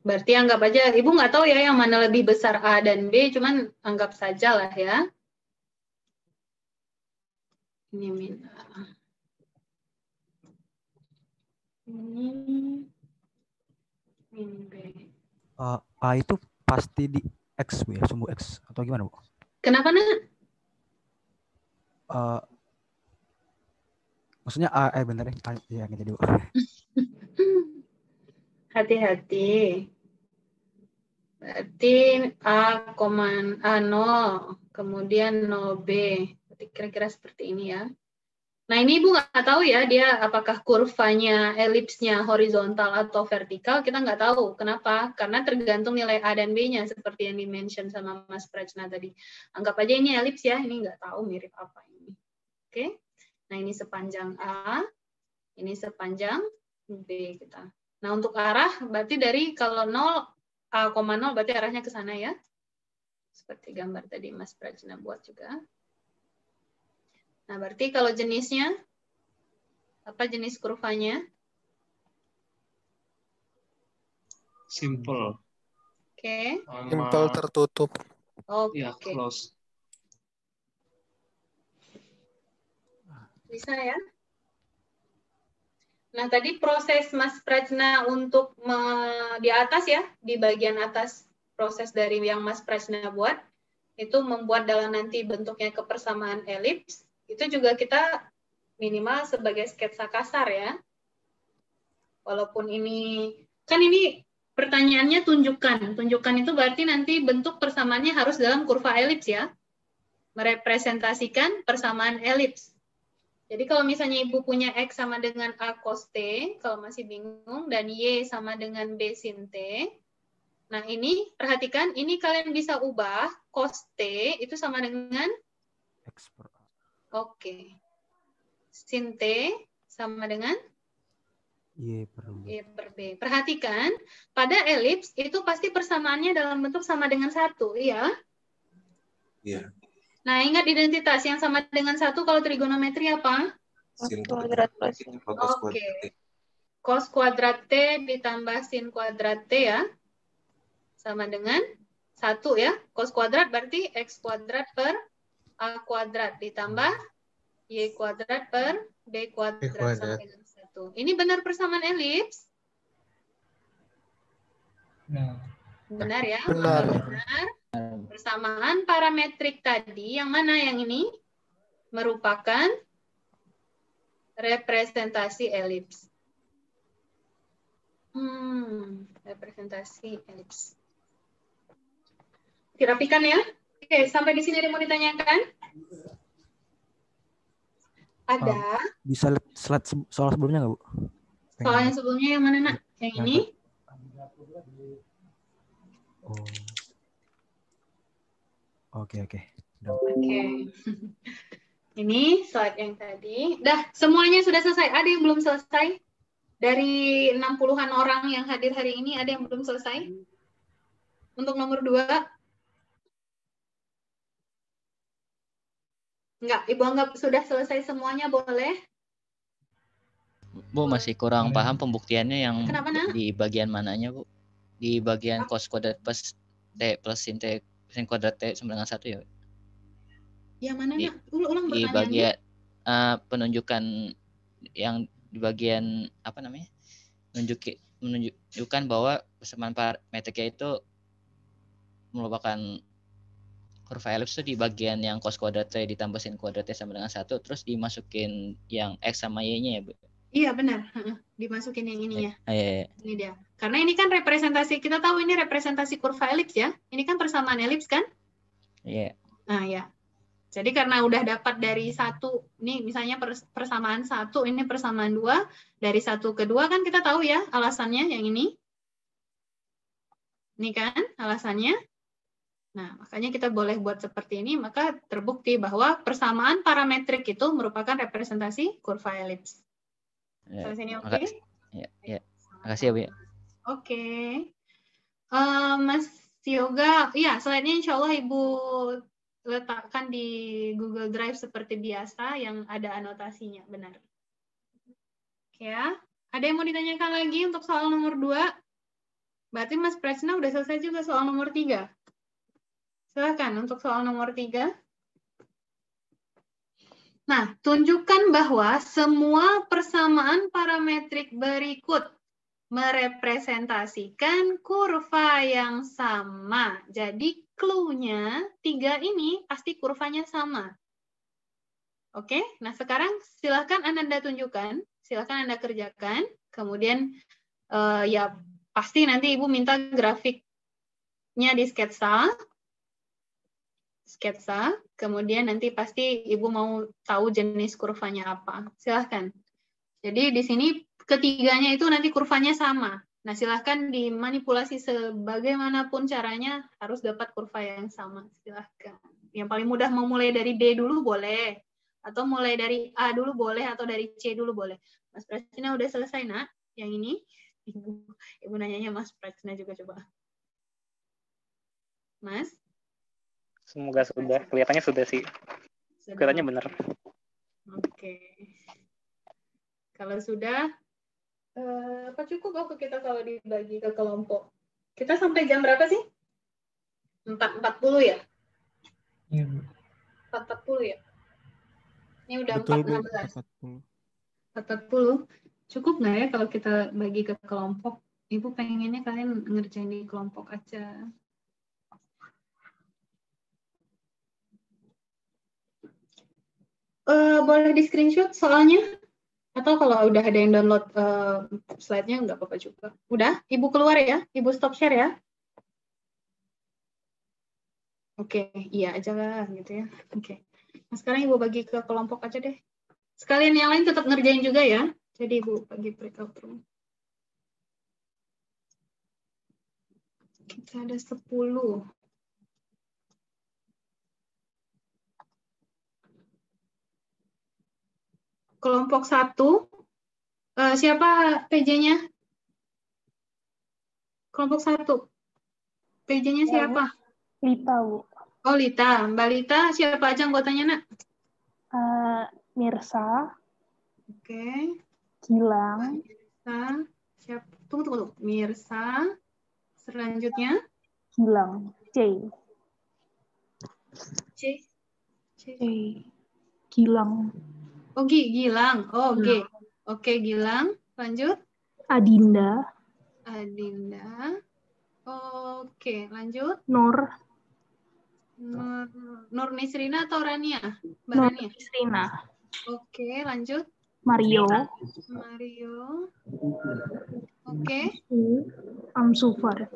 Berarti anggap aja, Ibu nggak tahu ya yang mana lebih besar A dan B, cuman anggap saja lah ya. Ini min A. Ini min B. A itu pasti di X, Bu, ya? Sumbu X. Atau gimana, Bu? Kenapa, Nak? Maksudnya bentar ya. Ya, jadi, Bu. Hati-hati. Berarti A0, kemudian 0B. Berarti kira-kira seperti ini ya. Nah, ini Ibu nggak tahu ya, dia apakah kurvanya elipsnya horizontal atau vertikal, kita nggak tahu. Kenapa? Karena tergantung nilai A dan B-nya, seperti yang di-mention sama Mas Prajna tadi. Anggap aja ini elips ya, ini nggak tahu mirip apa ini. Oke? Nah, ini sepanjang A, ini sepanjang B kita. Nah, untuk arah, berarti dari kalau 0, A,0 berarti arahnya ke sana ya. Seperti gambar tadi Mas Prajna buat juga. Nah, berarti kalau jenisnya, apa jenis kurvanya? Simple. Oke. Simple tertutup. Oke. Ya, close. Bisa ya? Nah, tadi proses Mas Prajna untuk di atas ya, di bagian atas proses dari yang Mas Prajna buat, itu membuat dalam nanti bentuknya kepersamaan elips, itu juga kita minimal sebagai sketsa kasar ya. Walaupun ini, kan ini pertanyaannya tunjukkan. Tunjukkan itu berarti nanti bentuk persamaannya harus dalam kurva elips ya. Merepresentasikan persamaan elips. Jadi kalau misalnya Ibu punya X sama dengan A cos T, kalau masih bingung, dan Y sama dengan B sin T, Nah, ini perhatikan, ini kalian bisa ubah cos T itu sama dengan X per A. Oke. Sin T sama dengan Y per B. Y per B. Perhatikan, pada elips itu pasti persamaannya dalam bentuk sama dengan 1, iya? Iya. Nah, ingat identitas yang sama dengan 1 kalau trigonometri apa? Sin kuadrat plus sin. Oke. Cos kuadrat T ditambah sin kuadrat T ya. Sama dengan 1 ya. Cos kuadrat berarti X kuadrat per A kuadrat ditambah Y kuadrat per B kuadrat sama dengan 1. Ini benar persamaan elips? Benar ya? Benar. Benar. Persamaan parametrik tadi, yang mana yang ini? Merupakan representasi elips. Representasi elips. Dirapikan ya. Oke, sampai di sini ada yang mau ditanyakan? Ada. Bisa lihat slide soal sebelumnya nggak, Bu? Soal yang sebelumnya yang mana, Nak? Yang ini? Oh. Oke. Oke. Ini slide yang tadi. Dah, semuanya sudah selesai. Ada yang belum selesai? Dari 60-an orang yang hadir hari ini, ada yang belum selesai? Untuk nomor 2? Enggak, Ibu anggap sudah selesai semuanya, boleh? Bu, masih kurang paham pembuktiannya yang Kenapa, Nak? di bagian mananya, Bu? Di bagian cos kuadrat plus T plus sin kuadrat T sama dengan 1 ya? Yang mana, Nak? Ulang Di pertanyaannya. bagian penunjukan yang di bagian apa namanya? Menunjukkan bahwa persamaan parametriknya itu merupakan kurva elips itu di bagian yang cos kuadrat T ditambah sin kuadrat T sama dengan 1, terus dimasukin yang X sama Y-nya ya, Bu? Iya, benar. Dimasukin yang ini ya. Iya. Ini dia. Karena ini kan representasi, kita tahu ini representasi kurva elips ya. Ini kan persamaan elips kan? Iya. Nah, ya. Jadi karena udah dapat dari 1, nih misalnya persamaan 1, ini persamaan 2, dari 1 ke 2 kan kita tahu ya alasannya yang ini. Ini kan alasannya. Nah, makanya kita boleh buat seperti ini, maka terbukti bahwa persamaan parametrik itu merupakan representasi kurva elips. Ya. Sampai sini oke? Ya. Makasih ya, Bu. Oke. Mas Yoga, ya slide-nya insya Allah Ibu letakkan di Google Drive seperti biasa yang ada anotasinya, benar. Oke ya. Ada yang mau ditanyakan lagi untuk soal nomor 2? Berarti Mas Prachna udah selesai juga soal nomor 3. Silakan untuk soal nomor 3. Nah, tunjukkan bahwa semua persamaan parametrik berikut merepresentasikan kurva yang sama. Jadi, clue-nya 3 ini pasti kurvanya sama. Oke, nah sekarang silakan Anda tunjukkan, silakan Anda kerjakan. Kemudian, ya pasti nanti Ibu minta grafiknya di sketsa, kemudian nanti pasti Ibu mau tahu jenis kurvanya apa. Silahkan. Jadi di sini ketiganya itu nanti kurvanya sama. Nah, silahkan dimanipulasi sebagaimanapun caranya harus dapat kurva yang sama. Silahkan. Yang paling mudah mau mulai dari D dulu boleh. Atau mulai dari A dulu boleh, atau dari C dulu boleh. Mas Prachna udah selesai, Nak? Yang ini? Ibu nanyanya Mas Prachna juga coba. Mas? Semoga sudah. Kelihatannya sudah sih. Kelihatannya benar. Oke. Kalau sudah, apa cukup waktu kita kalau dibagi ke kelompok? Kita sampai jam berapa sih? 4.40 ya? Iya, Bu. 4.40 ya? Ini udah 4.16. 4.40. Cukup nggak ya kalau kita bagi ke kelompok? Ibu pengennya kalian ngerjain di kelompok aja. Boleh di screenshot soalnya? Atau kalau udah ada yang download slide-nya nggak apa-apa juga. Udah? Ibu keluar ya? Ibu stop share ya? Oke, iya aja lah gitu ya. Oke. Nah, sekarang Ibu bagi ke kelompok aja deh. Sekalian yang lain tetap ngerjain juga ya. Jadi Ibu bagi breakout room. Oke. Kita ada 10. Kelompok 1. Siapa PJ-nya? Kelompok 1. PJ-nya siapa? Lita, Bu. Oh, Lita. Mbak Lita, siapa aja anggotanya, Nak? Mirsa. Oke. Gilang. Mirsa. Siapa? Tunggu. Mirsa. Selanjutnya? Gilang. C. Gilang. Oh, Gilang. Oh, G. Oke, Gilang. Lanjut. Adinda. Oke, lanjut. Nur Nisrina atau Rania? Mbak Nur Rania. Nisrina. Oke, lanjut. Mario. Oke. Amsufar.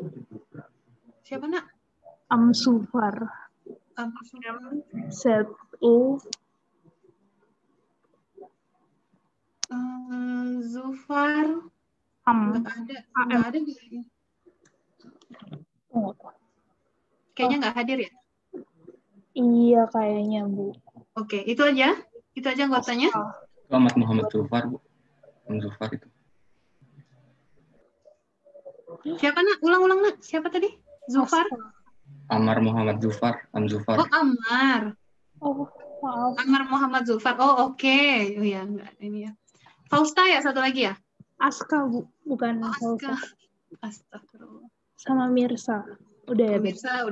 Siapa, Nak? Amsufar. Z-U. Zufar. Nggak ada di sini. Kayaknya nggak hadir ya? Iya, kayaknya, Bu. Oke, itu aja? Itu aja anggotanya? Ahmad Muhammad Zufar, Bu. Zufar itu. Siapa, Nak? Ulang, Nak. Siapa tadi? Zufar? Ammar Muhammad Zufar. Zufar. Oh, Ammar. Oh, maaf. Ammar Muhammad Zufar. Oh, oke. Oh ya, enggak ini ya. Fausta ya, satu lagi ya? Aska, Bu. Bukan Aska. Fausta. Astagfirullah. Sama Mirsa. Udah ya, Bu? Mirsa.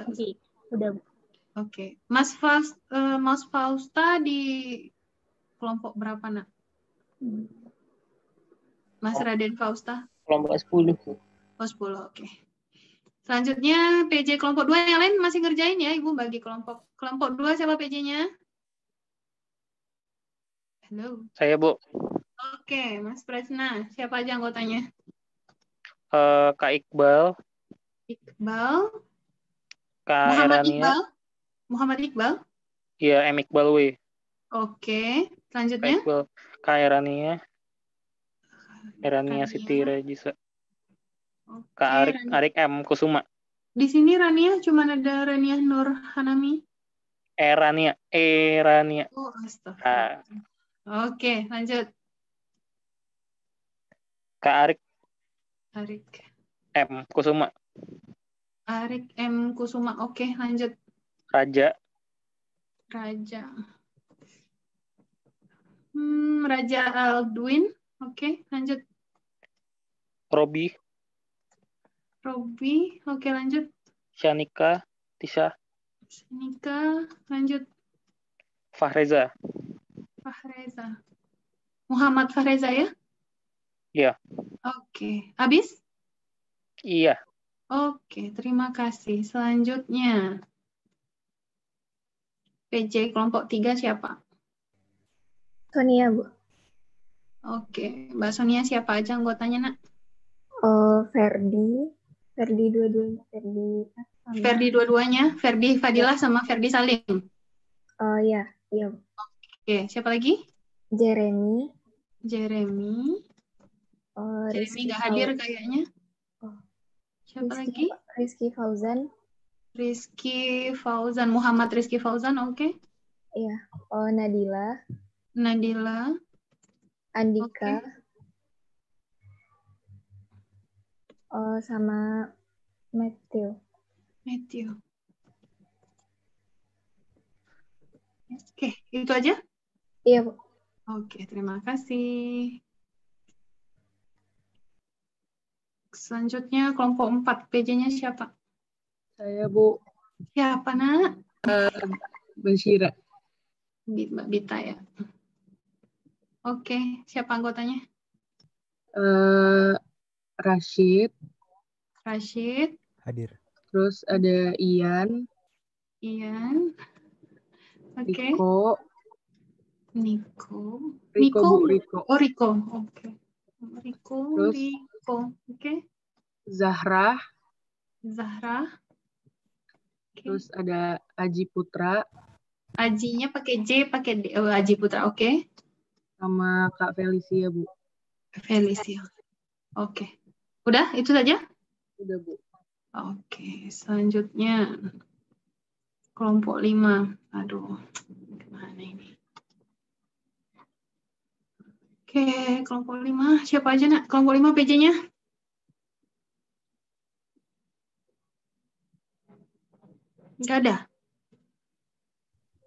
Oke, udah, Bu. Oke. Mas Fausta di kelompok berapa, Nak? Mas Raden Fausta? Kelompok 10. Oh, 10, oke. Selanjutnya PJ kelompok 2 yang lain masih ngerjain ya, Ibu bagi kelompok. Kelompok 2 siapa PJ-nya? Halo. Saya, Bu. Oke, Mas Presna. Siapa aja anggotanya? Kak Iqbal. Kak Erania. Muhammad Iqbal? Iya, M. Iqbal W. Oke, selanjutnya? Kak Erania. Erania Siti Regisa. Kak Arik M. Kusuma. Di sini Rania cuma ada Rania Nur Hanami. Erania. Oh, astaga. Oke, lanjut. Kak Arik M. Kusuma. Arik M. Kusuma. Oke, lanjut. Raja. Raja Aldwin. Oke, lanjut. Robi. Oke, lanjut. Shanika. Tisha. Lanjut. Fahreza. Muhammad Fahreza ya? Iya. Oke, habis? Iya. Oke, terima kasih. Selanjutnya, PJ kelompok 3 siapa? Sonia, Bu. Oke, Mbak Sonia siapa aja anggotanya, Nak? Ferdi dua-duanya. Ferdi dua-duanya? Ferdi Fadilah sama Ferdi Salim? Iya. Oke, siapa lagi? Jeremy nggak hadir kayaknya. Siapa lagi? Rizky Fauzan. Muhammad Rizky Fauzan, oke. Iya. Nadila. Andika. Sama Matthew. Oke, itu aja? Iya, Bu. Oke, terima kasih. Selanjutnya kelompok 4, PJ-nya siapa? Saya, Bu. Siapa, Nak? Bashira. Mbak Bita ya. Oke, siapa anggotanya? Rashid. Hadir. Terus ada Ian. Oke. Riko. Oh, Riko. Oke. Terus Oke. Zahra. Terus ada Aji Putra. Ajinya pakai J, pakai D. Oh, Aji Putra, oke. Sama Kak Felicia, Bu. Oke. Udah, itu saja? Udah, Bu. Oke, selanjutnya kelompok 5. Aduh, gimana ini? Oke, kelompok 5. Siapa aja, Nak? Kelompok 5 PJ-nya? Nggak ada?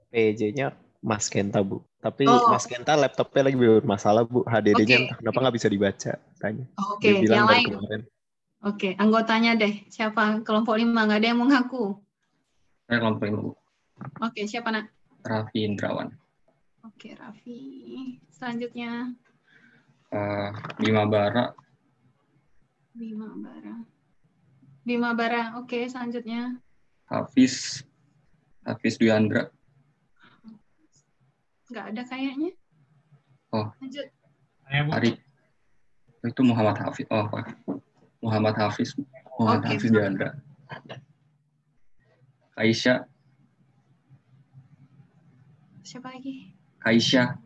PJ-nya Mas Kenta, Bu. Tapi Mas Kenta laptopnya lagi bermasalah, Bu. HDD-nya entah kenapa nggak bisa dibaca. Tanya. Oke, Dia bilang yang dari lain. kemarin. Oke, anggotanya deh. Siapa kelompok 5? Nggak ada yang mengaku. Saya kelompok 5, Bu. Oke, siapa, Nak? Raffi Indrawan. Oke, Raffi. Selanjutnya. Bima Bara. Bima Bara. Oke, selanjutnya. Hafiz Duyandra. Nggak ada kayaknya. Oh, Lanjut. Ari. Itu Muhammad Hafiz. Oh, Pak. Muhammad Hafiz Duyandra. Aisyah. Siapa lagi? Kaisha.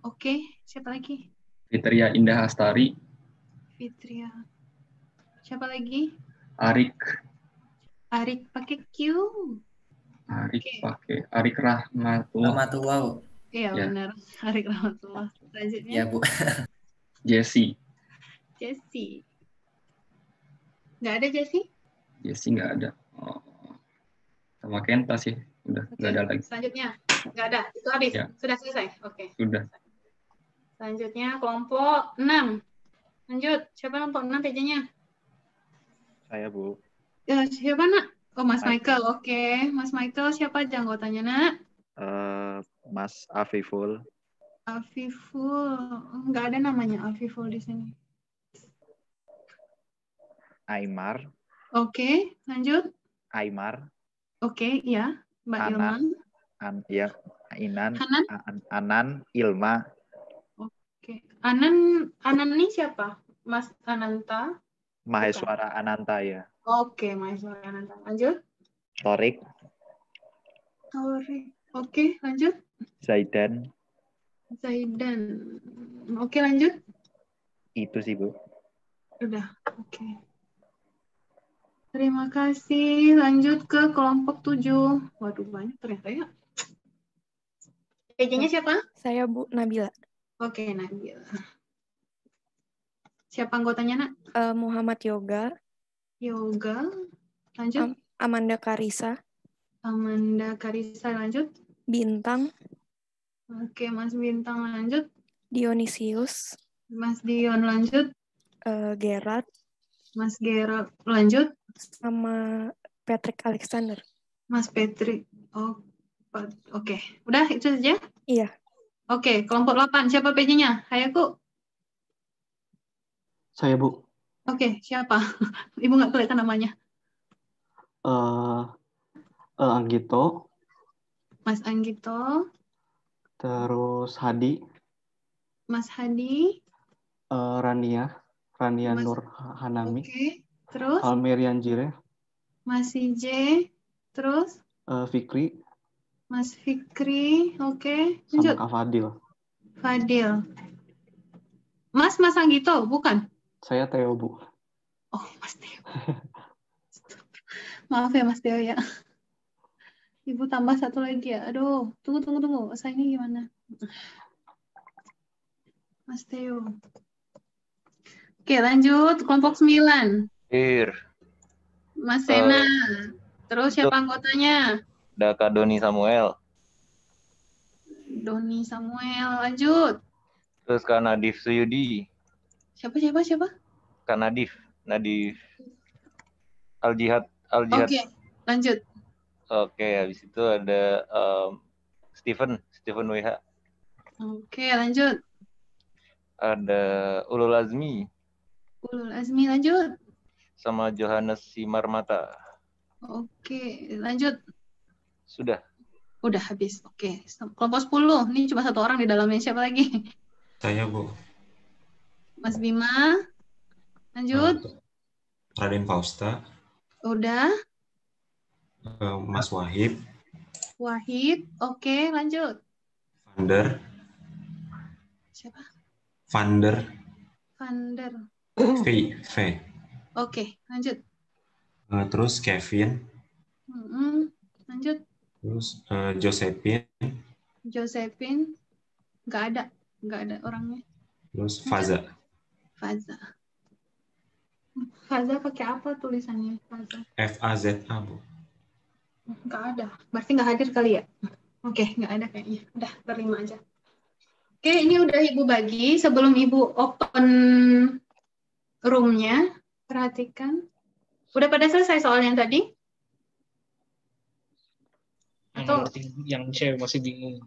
Oke, siapa lagi? Fitria Indah Hastari. Fitria. Siapa lagi? Arik pakai Q. Arik Rahmatullah. Iya, Ya. benar. Arik Rahmatullah. Selanjutnya. Iya, Bu. Jesse. Nggak ada Jesse? Jesse nggak ada. Oh. Sama Kenta sih. Udah, nggak ada lagi. Selanjutnya. Nggak ada. Itu habis. Ya. Sudah selesai. Oke. Sudah. Selanjutnya kelompok 6. Lanjut. Siapa kelompok 6 PJ-nya? Saya, Bu. Siapa, Nak? Oh, Mas Michael. Oke. Mas Michael, siapa aja anggotanya, Nak? Mas Afiful. Nggak ada namanya Afiful di sini. Aymar. Oke, lanjut. Aymar. Oke, ya. Mbak Ilman. Anan, Ilma. Oke. Anan ini siapa? Mas Ananta? Maheswara Ananta ya. Oke, Maheswara Ananta. Lanjut. Torik. Oke, lanjut. Zaidan. Oke, lanjut. Itu sih, Bu. Udah, oke. Terima kasih. Lanjut ke kelompok 7. Waduh, banyak ternyata ya. PJ-nya siapa? Saya, Bu, Nabila. Oke, Nabila. Siapa anggotanya, Nak? Muhammad Yoga. Lanjut. Amanda Karisa. Lanjut. Bintang. Oke, Mas Bintang lanjut. Dionisius. Mas Dion lanjut. Gerard. Mas Gerard lanjut. Sama Patrick Alexander. Mas Patrick. Oke. Udah itu saja? Iya. Oke, kelompok 8. Siapa PJ-nya? Hayaku. Saya, Bu. Oke, siapa? Ibu nggak kelihatan namanya. Anggito. Mas Anggito. Terus Hadi. Mas Hadi. Rania Nur Hanami. Oke. Terus? Almerian Jire. Mas CJ. Terus? Fikri. Mas Fikri. Oke. Lanjut. Sama Kak Fadil. Mas Anggito, bukan? Saya Theo, Bu. Oh, Mas Theo. Maaf ya, Mas Theo ya. Ibu tambah satu lagi ya. Aduh, tunggu. Saya ini gimana? Mas Theo. Oke, lanjut. Kelompok 9. Mas Sena. Terus siapa anggotanya? Ada Kak Doni Samuel. Lanjut. Terus Kak Nadif Suyudi. Siapa? Kak Nadif Al-Jihad. Oke, lanjut. Oke, habis itu ada Steven WH. Oke, lanjut. Ada Ulul Azmi. Lanjut. Sama Johannes Simarmata. Oke, lanjut. Sudah. Udah habis. Oke, kelompok 10. Ini cuma satu orang di dalamnya. Siapa lagi? Saya, Bu. Mas Bima. Lanjut. Raden Fausta. Udah. Mas Wahid. Oke, lanjut. Vander. Siapa? Vander. V. V. Oke, lanjut. Terus Kevin. Lanjut. Terus Josephine. Josephine. Nggak ada orangnya. Terus Lanjut. Faza. Faza pakai apa tulisannya? Faza. FAZA, Bu. Nggak ada. Berarti nggak hadir kali ya? Oke, nggak ada kayaknya. Udah, terima aja. Oke, ini udah Ibu bagi. Sebelum Ibu open room-nya, perhatikan. Udah pada selesai soal yang tadi? Atau yang C masih bingung.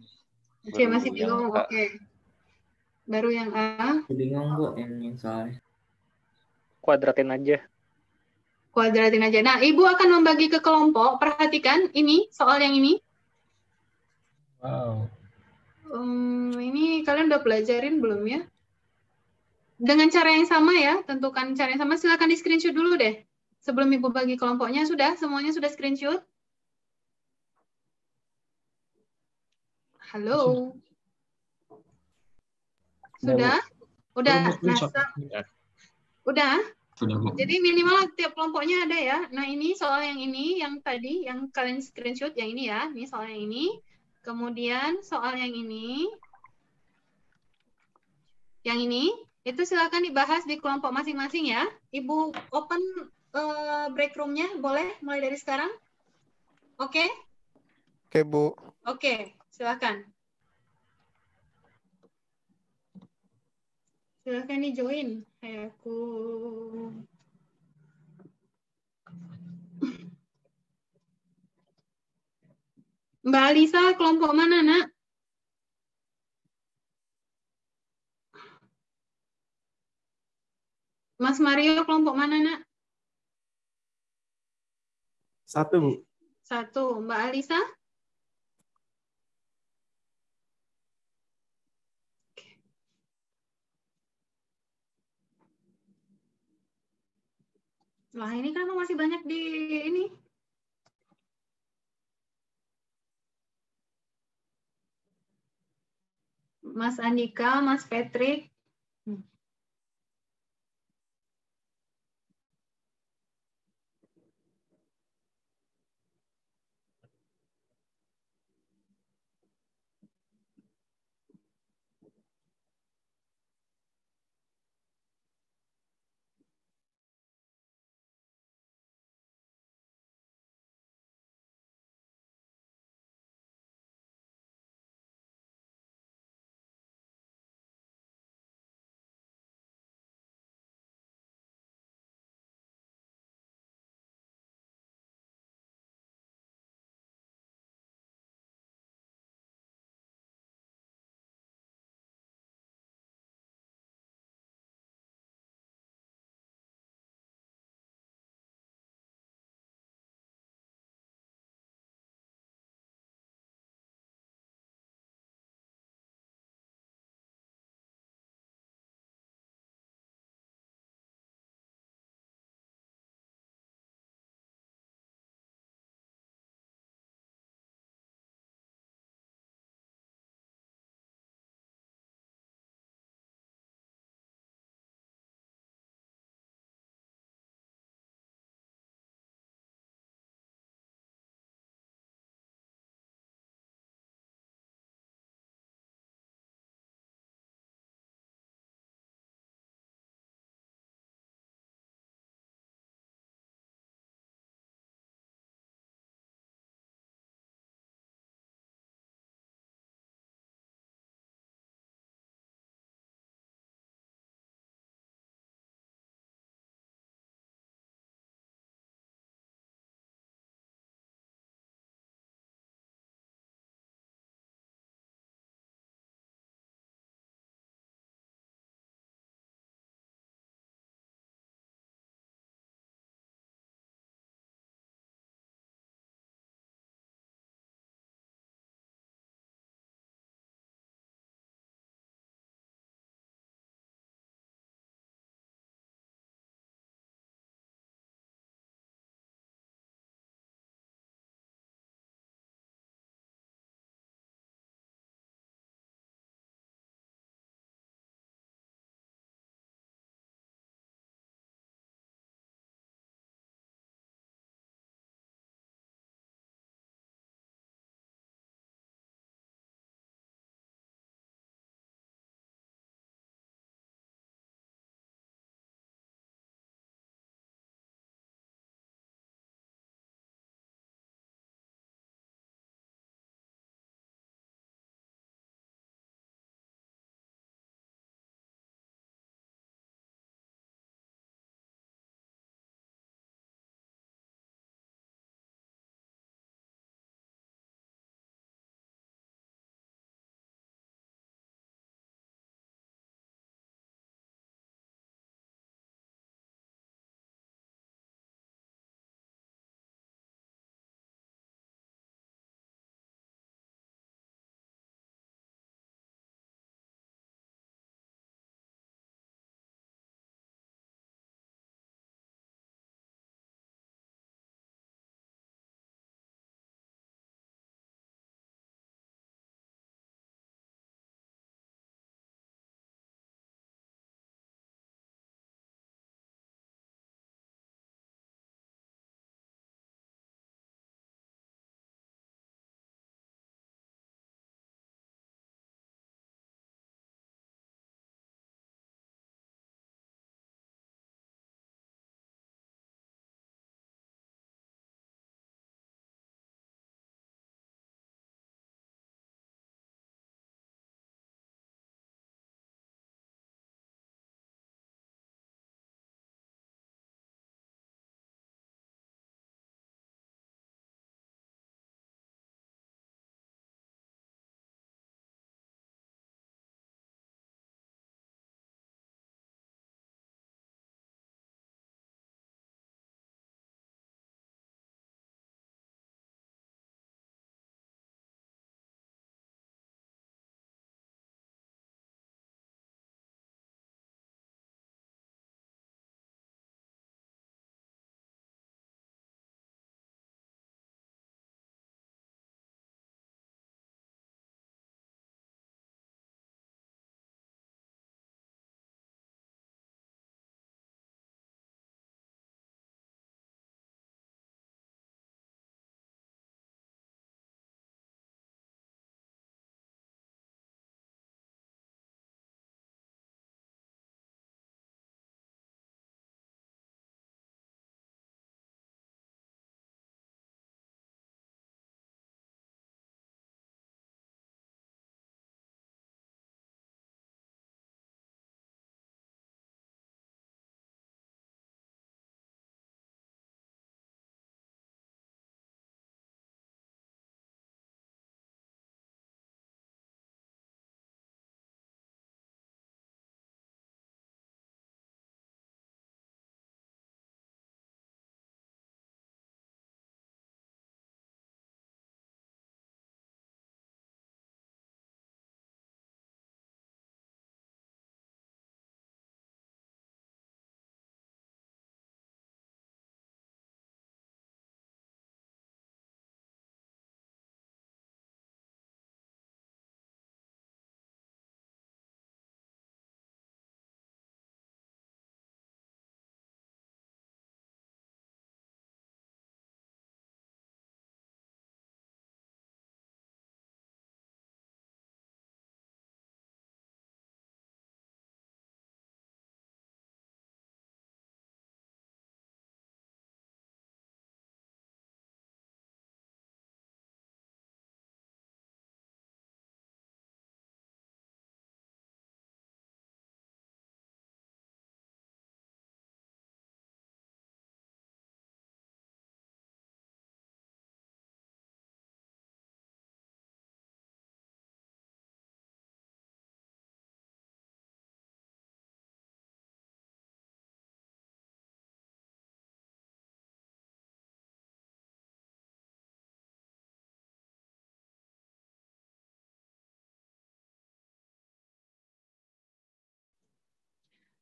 C masih bingung, oke. Baru yang A. Bingung, Bu, yang soalnya. Kuadratin aja. Kuadratin aja. Nah, Ibu akan membagi ke kelompok. Perhatikan, ini, soal yang ini. Wow. Ini kalian udah pelajarin belum ya? Dengan cara yang sama ya, tentukan cara yang sama. Silakan di screenshot dulu deh. Sebelum Ibu bagi kelompoknya, sudah? Semuanya sudah screenshot? Halo? Sudah? Udah? Udah? Jadi minimal tiap kelompoknya ada ya. Nah ini soal yang ini, yang tadi, yang kalian screenshot, yang ini ya. Ini soal yang ini. Kemudian soal yang ini. Yang ini. Itu silakan dibahas di kelompok masing-masing ya. Ibu open break room-nya, boleh mulai dari sekarang? Oke? Oke, Bu. Oke, silakan. Silakan di-join. Aku. Mbak Alisa, kelompok mana, Nak? Mas Mario, kelompok mana, Nak? 1, Bu. 1. Mbak Alisa? Lah, ini kan masih banyak di ini. Mas Andika, Mas Patrick.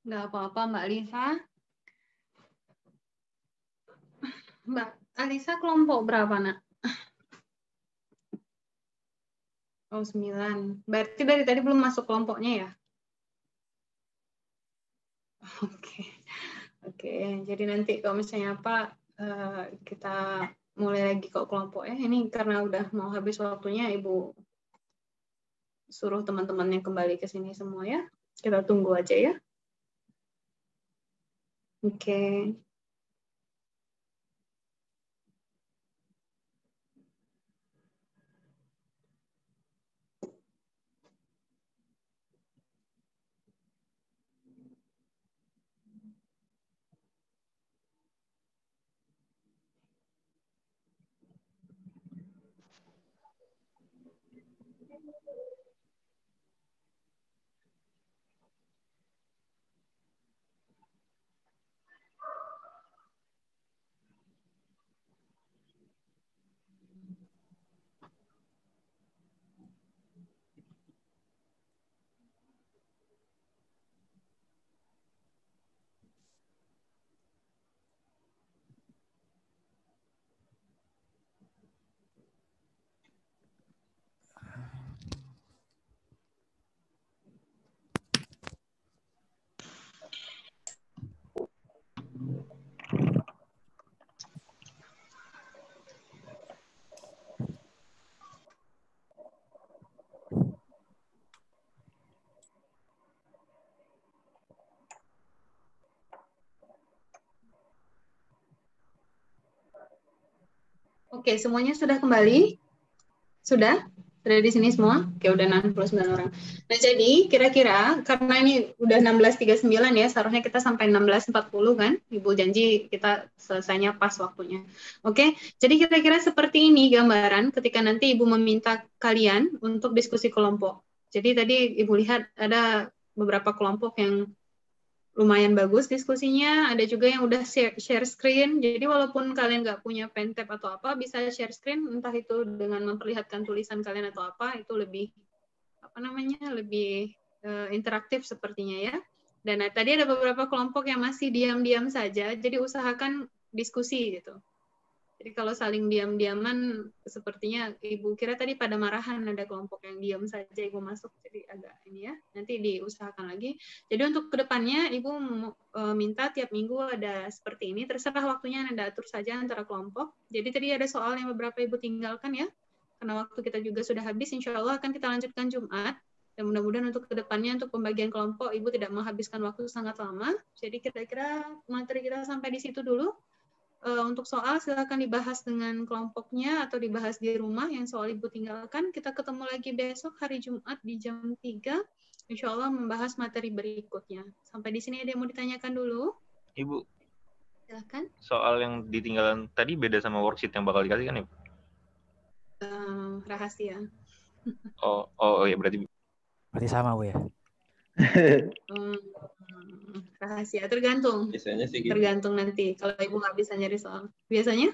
Nggak apa-apa, Mbak Lisa. Mbak Alisa kelompok berapa, Nak? Oh, 9. Berarti dari tadi belum masuk kelompoknya ya? Oke. Oke, jadi nanti kalau misalnya apa, kita mulai lagi kok kelompoknya. Ini karena udah mau habis waktunya, Ibu suruh teman-temannya kembali ke sini semua ya. Kita tunggu aja ya. Oke. Oke, semuanya sudah kembali? Sudah? Sudah di sini semua? Oke, udah 69 orang. Nah, jadi kira-kira, karena ini udah 16.39 ya, seharusnya kita sampai 16.40 kan? Ibu janji kita selesainya pas waktunya. Oke, jadi kira-kira seperti ini gambaran ketika nanti Ibu meminta kalian untuk diskusi kelompok. Jadi tadi Ibu lihat ada beberapa kelompok yang lumayan bagus diskusinya, ada juga yang udah share screen, jadi walaupun kalian nggak punya pen tab atau apa, bisa share screen, entah itu dengan memperlihatkan tulisan kalian atau apa, itu lebih, lebih interaktif sepertinya ya. Dan tadi ada beberapa kelompok yang masih diam-diam saja, jadi usahakan diskusi gitu. Jadi kalau saling diam-diaman, sepertinya Ibu kira tadi pada marahan ada kelompok yang diam saja Ibu masuk, jadi agak ini ya, nanti diusahakan lagi. Jadi untuk kedepannya Ibu minta tiap minggu ada seperti ini, terserah waktunya Anda atur saja antara kelompok. Jadi tadi ada soal yang beberapa Ibu tinggalkan ya, karena waktu kita juga sudah habis, insya Allah akan kita lanjutkan Jumat. Dan mudah-mudahan untuk kedepannya untuk pembagian kelompok Ibu tidak menghabiskan waktu sangat lama. Jadi kira-kira materi kita sampai di situ dulu. Untuk soal silakan dibahas dengan kelompoknya atau dibahas di rumah yang soal Ibu tinggalkan. Kita ketemu lagi besok hari Jumat di jam 3. Insya Allah membahas materi berikutnya. Sampai di sini ada yang mau ditanyakan dulu? Ibu. Silakan. Soal yang ditinggalan tadi beda sama worksheet yang bakal dikasih kan, Ibu? Rahasia. Oh ya berarti sama, Bu ya. Rahasia, tergantung. Biasanya sih gitu. Tergantung nanti kalau Ibu nggak bisa nyari soal. Biasanya?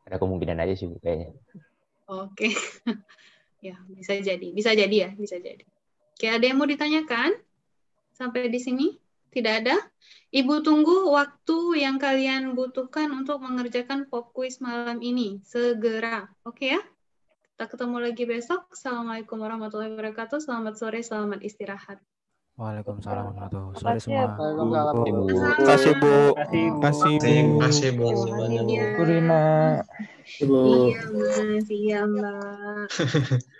Ada kemungkinan aja sih, Bu, kayaknya. Oke. Ya, bisa jadi ya, bisa jadi. Oke, ada yang mau ditanyakan? Sampai di sini? Tidak ada? Ibu tunggu waktu yang kalian butuhkan untuk mengerjakan pop quiz malam ini. Segera. Oke ya? Kita ketemu lagi besok. Assalamualaikum warahmatullahi wabarakatuh. Selamat sore, selamat istirahat. Waalaikumsalam warahmatullahi wabarakatuh. Sore semua. Terima kasih, Bu. Terima kasih, Bu. Bu Rina. Iya, Mbak.